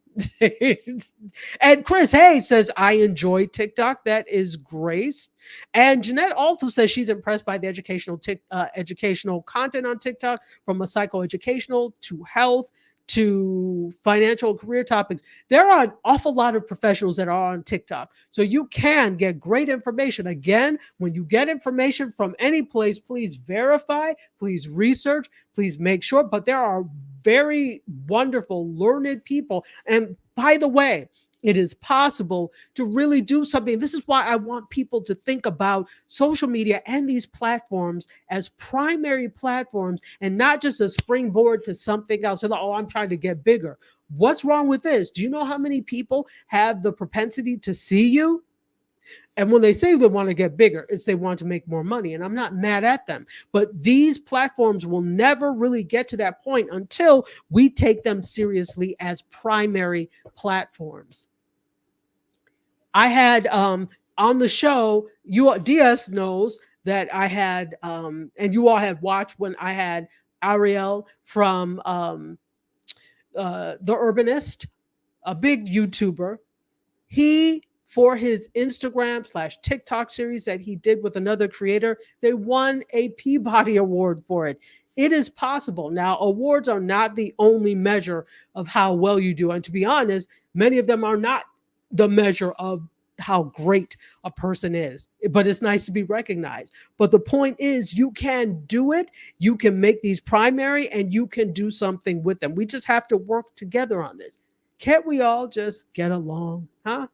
And Chris Hayes says, I enjoy TikTok. That is Grace. And Jeanette also says she's impressed by the educational content on TikTok, from a psychoeducational to health to financial career topics. There are an awful lot of professionals that are on TikTok. So you can get great information. Again, when you get information from any place, please verify, please research, please make sure. But there are very wonderful, learned people. And by the way, it is possible to really do something. This is why I want people to think about social media and these platforms as primary platforms and not just a springboard to something else. And, I'm trying to get bigger. What's wrong with this? Do you know how many people have the propensity to see you? And when they say they want to get bigger, it's they want to make more money. And I'm not mad at them. But these platforms will never really get to that point until we take them seriously as primary platforms. I had on the show, DS knows that I had, and you all had watched when I had Ariel from The Urbanist, a big YouTuber. He, for his Instagram/TikTok series that he did with another creator, they won a Peabody Award for it. It is possible. Now, awards are not the only measure of how well you do. And to be honest, many of them are not the measure of how great a person is, but it's nice to be recognized. But the point is, you can do it. You can make these primary and you can do something with them. We just have to work together on this. Can't we all just get along, huh?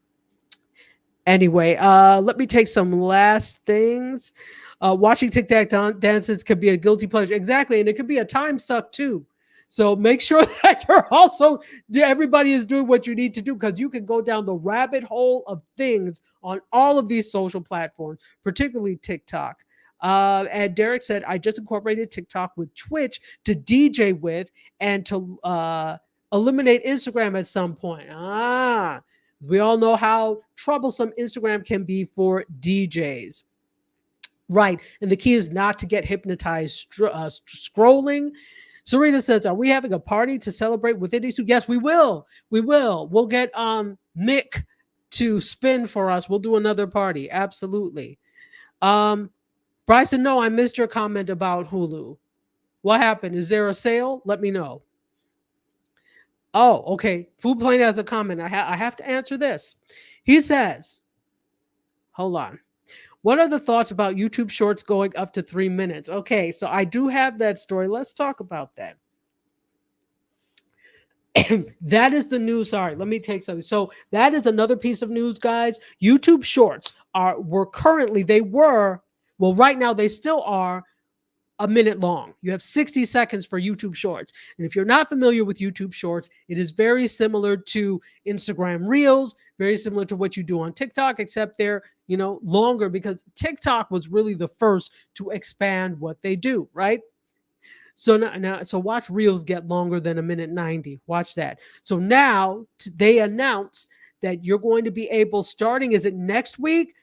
Anyway, let me take some last things. Watching TikTok dances could be a guilty pleasure. Exactly. And it could be a time suck too. So make sure that everybody is doing what you need to do, because you can go down the rabbit hole of things on all of these social platforms, particularly TikTok. And Derek said, I just incorporated TikTok with Twitch to DJ with and to eliminate Instagram at some point. We all know how troublesome Instagram can be for DJs. Right. And the key is not to get hypnotized scrolling. Serena says, are we having a party to celebrate with Indie? Yes, we will. We will. We'll get Mick to spin for us. We'll do another party. Absolutely. Bryson, no, I missed your comment about Hulu. What happened? Is there a sale? Let me know. Oh, okay. Food Plane has a comment. I have to answer this. He says, hold on. What are the thoughts about YouTube Shorts going up to 3 minutes? Okay, so I do have that story. Let's talk about that. That is the news. Sorry, let me take something. So that is another piece of news, guys. YouTube Shorts right now they still are a minute long. You have 60 seconds for YouTube Shorts. And if you're not familiar with YouTube Shorts, it is very similar to Instagram Reels, very similar to what you do on TikTok, except they're, longer, because TikTok was really the first to expand what they do, right? So now, watch Reels get longer than 1:90. Watch that. So now they announced that you're going to be able, starting, is it next week?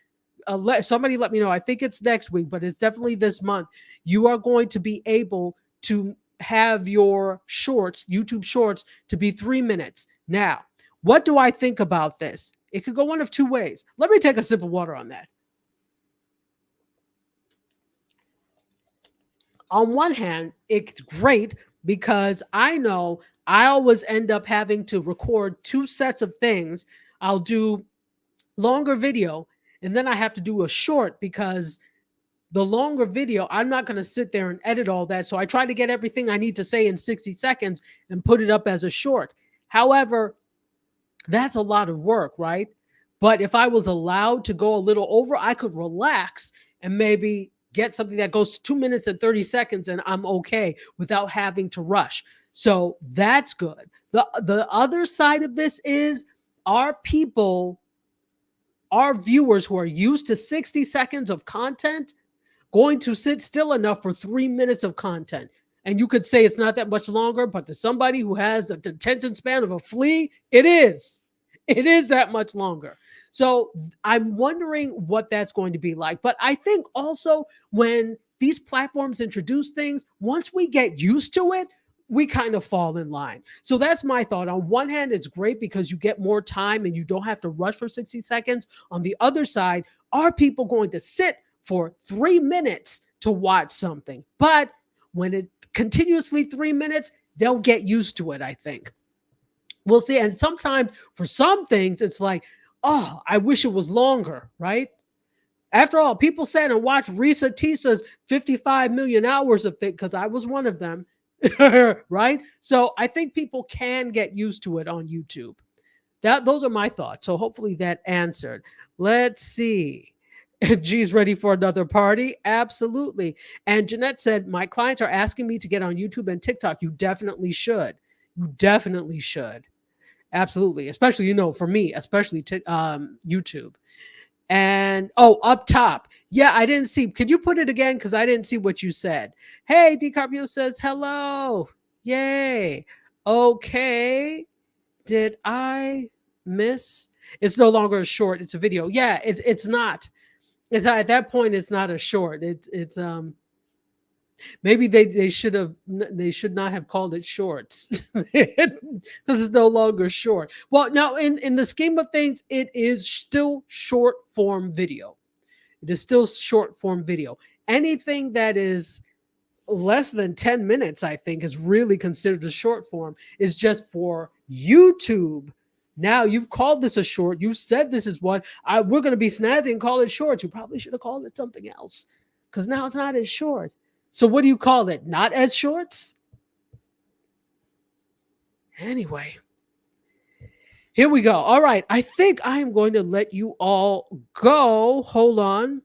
Somebody let me know. I think it's next week, but it's definitely this month. You are going to be able to have your shorts, YouTube Shorts, to be 3 minutes. Now, what do I think about this? It could go one of two ways. Let me take a sip of water on that. On one hand, it's great because I know I always end up having to record two sets of things. I'll do longer video and then I have to do a short because the longer video, I'm not going to sit there and edit all that. So I try to get everything I need to say in 60 seconds and put it up as a short. However, that's a lot of work, right? But if I was allowed to go a little over, I could relax and maybe get something that goes to 2 minutes and 30 seconds and I'm okay without having to rush. So that's good. The other side of this is our people, our viewers who are used to 60 seconds of content going to sit still enough for 3 minutes of content. And you could say it's not that much longer, but to somebody who has the attention span of a flea, it is. It is that much longer. So I'm wondering what that's going to be like. But I think also when these platforms introduce things, once we get used to it, we kind of fall in line. So that's my thought. On one hand, it's great because you get more time and you don't have to rush for 60 seconds. On the other side, are people going to sit for 3 minutes to watch something? But when it continuously 3 minutes, they'll get used to it, I think. We'll see. And sometimes for some things, it's like, oh, I wish it was longer, right? After all, people sat and watched Risa Tisa's 55 million hours of things because I was one of them, right? So I think people can get used to it on YouTube. Those are my thoughts. So hopefully that answered. Let's see. G's ready for another party? Absolutely. And Jeanette said, my clients are asking me to get on YouTube and TikTok. You definitely should. You definitely should. Absolutely. Especially, for me, especially YouTube. And up top. Yeah, I didn't see. Could you put it again? Because I didn't see what you said. Hey, DiCarpio says hello. Yay. Okay. Did I miss? It's no longer a short. It's a video. Yeah, it's not. It's not, at that point. It's not a short. It's maybe they should not have called it shorts because it's no longer short. Well, no, in the scheme of things, it is still short form video. It is still short form video. Anything that is less than 10 minutes, I think, is really considered a short form. Is just for YouTube. Now you've called this a short. You said this is what we're going to be snazzy and call it short. You probably should have called it something else because now it's not as short. So what do you call it? Not as shorts? Anyway, here we go. All right. I think I am going to let you all go. Hold on.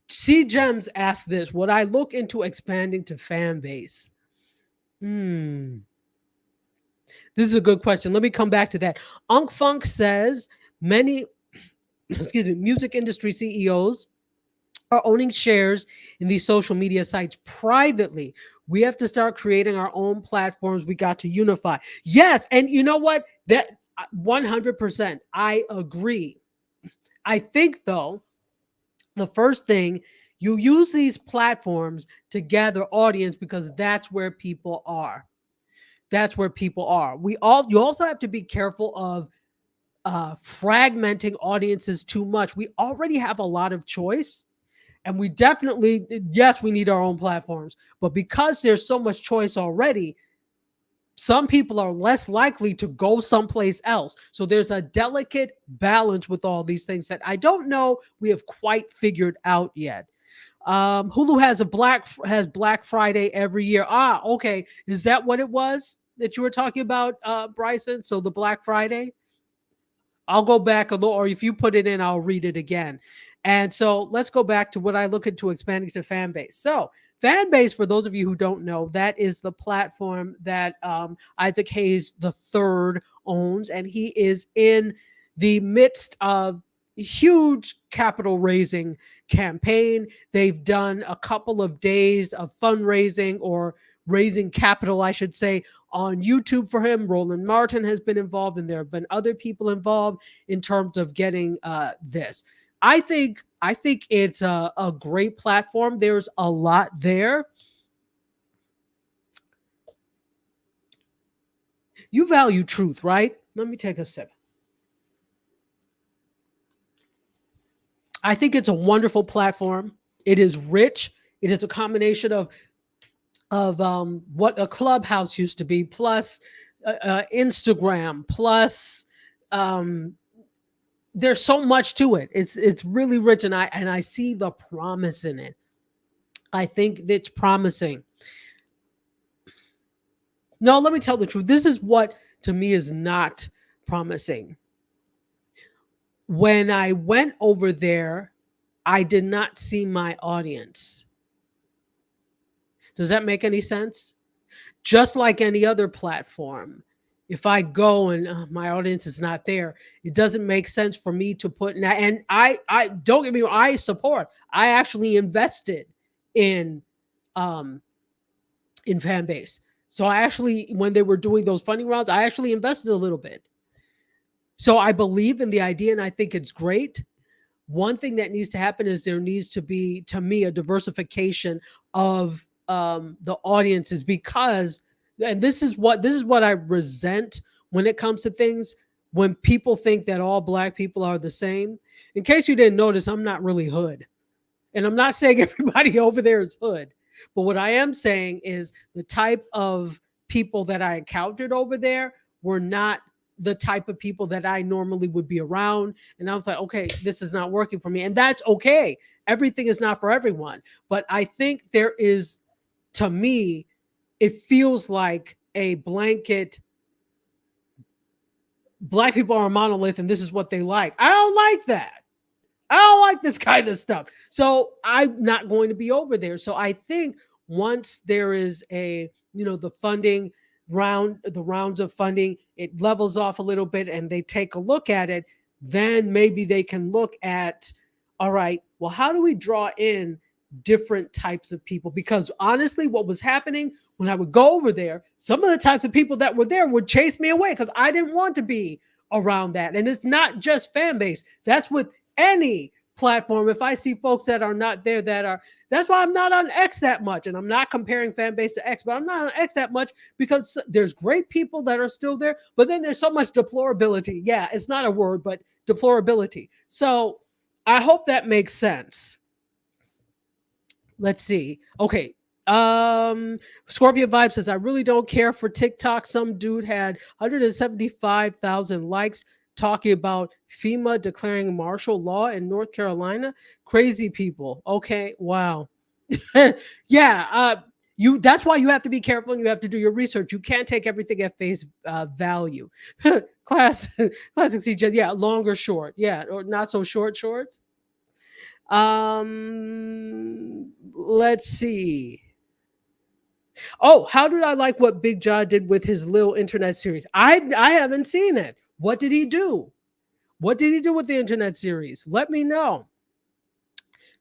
C Gems asked this. Would I look into expanding to fan base? This is a good question. Let me come back to that. Unk Funk says many, music industry CEOs are owning shares in these social media sites privately. We have to start creating our own platforms. We got to unify. Yes. And you know what? That 100%. I agree. I think, though, the first thing, you use these platforms to gather audience because that's where people are. That's where people are. You also have to be careful of fragmenting audiences too much. We already have a lot of choice. And we definitely, yes, we need our own platforms. But because there's so much choice already, some people are less likely to go someplace else. So there's a delicate balance with all these things that I don't know we have quite figured out yet. Hulu has Black Friday every year. Okay. Is that what it was that you were talking about, Bryson? So the Black Friday? I'll go back a little, or if you put it in, I'll read it again. And so let's go back to what I look into expanding to fan base. So fan base, for those of you who don't know, that is the platform that Isaac Hayes III owns, and he is in the midst of huge capital raising campaign. They've done a couple of days of fundraising or raising capital, I should say, on YouTube for him. Roland Martin has been involved, and there have been other people involved in terms of getting this. I think it's a great platform. There's a lot there. You value truth, right? Let me take a sip. I think it's a wonderful platform. It is rich. It is a combination of what a clubhouse used to be, plus Instagram, plus um, there's so much to it. It's really rich, and I see the promise in it. I think it's promising. No, let me tell the truth. This is what to me is not promising. When I went over there, I did not see my audience. Does that make any sense? Just like any other platform, if I go and my audience is not there, it doesn't make sense for me to put in that. And I don't get me wrong, I support. I actually invested in um fan base. So I actually, when they were doing those funding rounds, I actually invested a little bit. So I believe in the idea and I think it's great. One thing that needs to happen is there needs to be, to me, a diversification of the audiences, because, and this is what I resent when it comes to things, when people think that all black people are the same. In case you didn't notice, I'm not really hood. And I'm not saying everybody over there is hood, but what I am saying is the type of people that I encountered over there were not the type of people that I normally would be around. And I was like, okay, this is not working for me. And that's okay. Everything is not for everyone. But I think there is, to me, it feels like a blanket, black people are a monolith and this is what they like. I don't like that. I don't like this kind of stuff. So I'm not going to be over there. So I think once there is the funding round, the rounds of funding, it levels off a little bit and they take a look at it, then maybe they can look at, all right, well, how do we draw in different types of people? Because honestly, what was happening when I would go over there, some of the types of people that were there would chase me away because I didn't want to be around that. And it's not just fan base. That's with any platform. If I see folks that are not there, that's why I'm not on X that much. And I'm not comparing fan base to X, but I'm not on X that much because there's great people that are still there, but then there's so much deplorability. Yeah, it's not a word, but deplorability. So I hope that makes sense. Let's see. Okay. Scorpio Vibe says, I really don't care for TikTok. Some dude had 175,000 likes talking about FEMA declaring martial law in North Carolina. Crazy people. Okay. Wow. Yeah. That's why you have to be careful and you have to do your research. You can't take everything at face value. Classic CJ. Yeah. Long or short. Yeah. Or not so short. Let's see. Oh, how did I like what Big John did with his little internet series? I haven't seen it. What did he do? What did he do with the internet series? Let me know.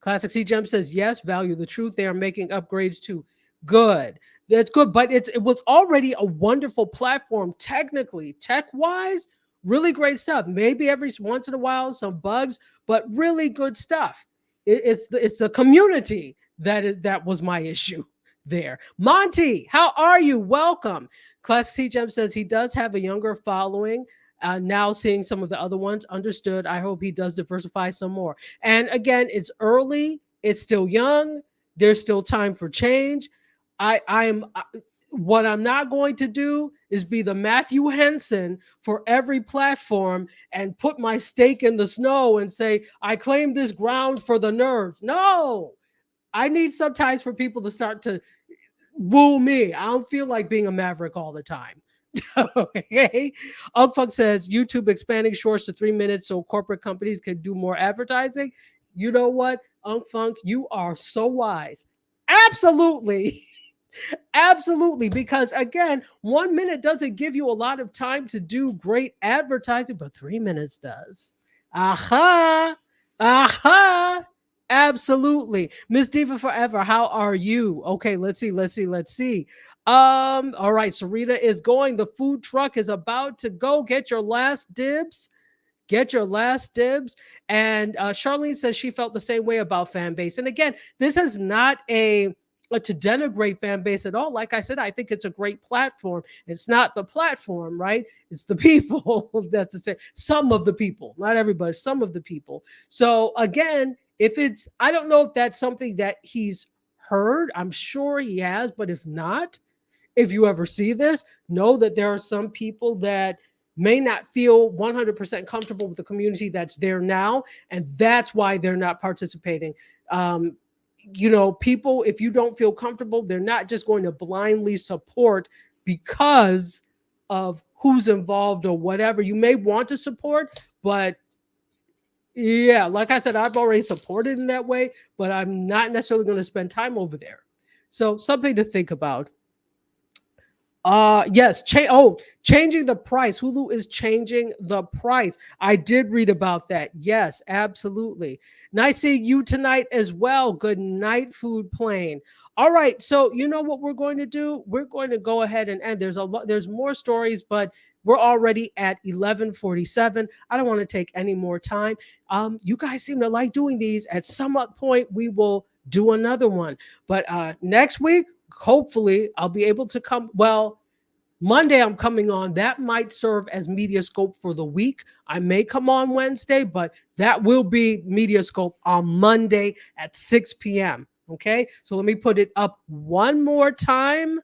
Classic C Gem says, yes, value the truth. They are making upgrades to good. That's good, but it was already a wonderful platform technically, tech-wise, really great stuff. Maybe every once in a while some bugs, but really good stuff. It's the community that was my issue there. Monty, how are you? Welcome. Classic C Gem says he does have a younger following. Now seeing some of the other ones, understood. I hope he does diversify some more. And again, it's early. It's still young. There's still time for change. What I'm not going to do is be the Matthew Henson for every platform and put my stake in the snow and say, I claim this ground for the nerds. No, I need sometimes for people to start to woo me. I don't feel like being a maverick all the time. Okay. Ugfunk says YouTube expanding shorts to 3 minutes so corporate companies can do more advertising. You know what, Ugfunk, you are so wise. Absolutely. Absolutely. Because again, 1 minute doesn't give you a lot of time to do great advertising, but 3 minutes does. Aha. Aha. Absolutely. Miss Diva Forever, how are you? Okay, let's see. All right, Sarita is going. The food truck is about to go. Get your last dibs. Get your last dibs. And Charlene says she felt the same way about fan base. And again, this is not to denigrate fan base at all. Like I said, I think it's a great platform. It's not the platform, right? It's the people. That's to say, some of the people, not everybody, some of the people. So again, I don't know if that's something that he's heard. I'm sure he has, but if not, if you ever see this, know that there are some people that may not feel 100% comfortable with the community that's there now, and that's why they're not participating. People, if you don't feel comfortable, they're not just going to blindly support because of who's involved or whatever. You may want to support, but yeah, like I said, I've already supported in that way, but I'm not necessarily going to spend time over there. So something to think about. Yes, changing the price. Hulu is changing the price. I did read about that. Yes, absolutely. Nice seeing you tonight as well. Good night, Food Plane. All right, so you know what we're going to do? We're going to go ahead and end. There's more stories, but we're already at 11:47. I don't want to take any more time. You guys seem to like doing these. At some point, we will do another one. But next week, hopefully I'll be able to come. Well, Monday I'm coming on. That might serve as MediaScope for the week. I may come on Wednesday, but that will be MediaScope on Monday at 6 p.m. Okay, so let me put it up one more time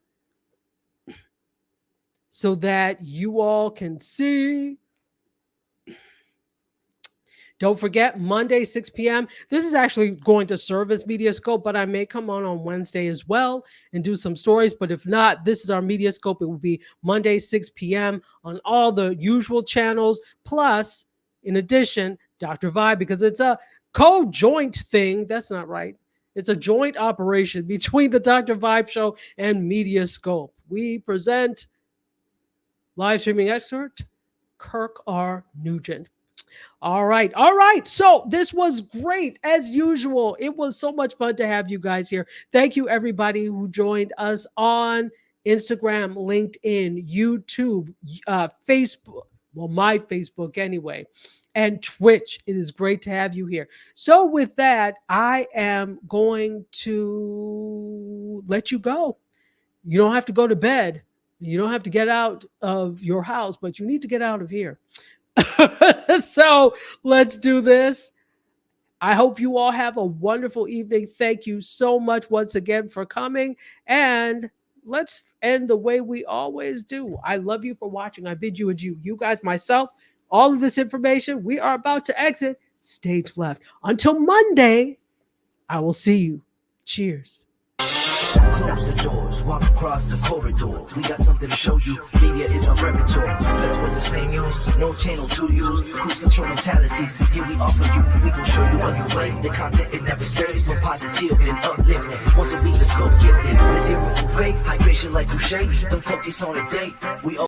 so that you all can see. Don't forget, Monday, 6 p.m. This is actually going to serve as MediaScope, but I may come on Wednesday as well and do some stories. But if not, this is our MediaScope. It will be Monday, 6 p.m. on all the usual channels. Plus, in addition, Dr. Vibe, because it's a co-joint thing. That's not right. It's a joint operation between the Dr. Vibe Show and MediaScope. We present live streaming expert Kirk R. Nugent. All right. So this was great as usual. It was so much fun to have you guys here. Thank you, everybody who joined us on Instagram, LinkedIn, YouTube, Facebook. Well, my Facebook anyway, and Twitch. It is great to have you here. So with that, I am going to let you go. You don't have to go to bed. You don't have to get out of your house, but you need to get out of here. So let's do this. I hope you all have a wonderful evening. Thank you so much once again for coming. And let's end the way we always do. I love you for watching. I bid you adieu. You guys, myself, all of this information, we are about to exit stage left. Until Monday, I will see you. Cheers. Close the doors, walk across the corridor. We got something to show you. Media is our repertoire. Better with the same use, no channel to use. Cruise control mentalities. Here we offer you. We gon' show you a new way. The content it never stays. We're positive and uplifting. Once a week the scope gifted. Let's hear it buffet. Hydration like Boucher. Don't focus on a date. We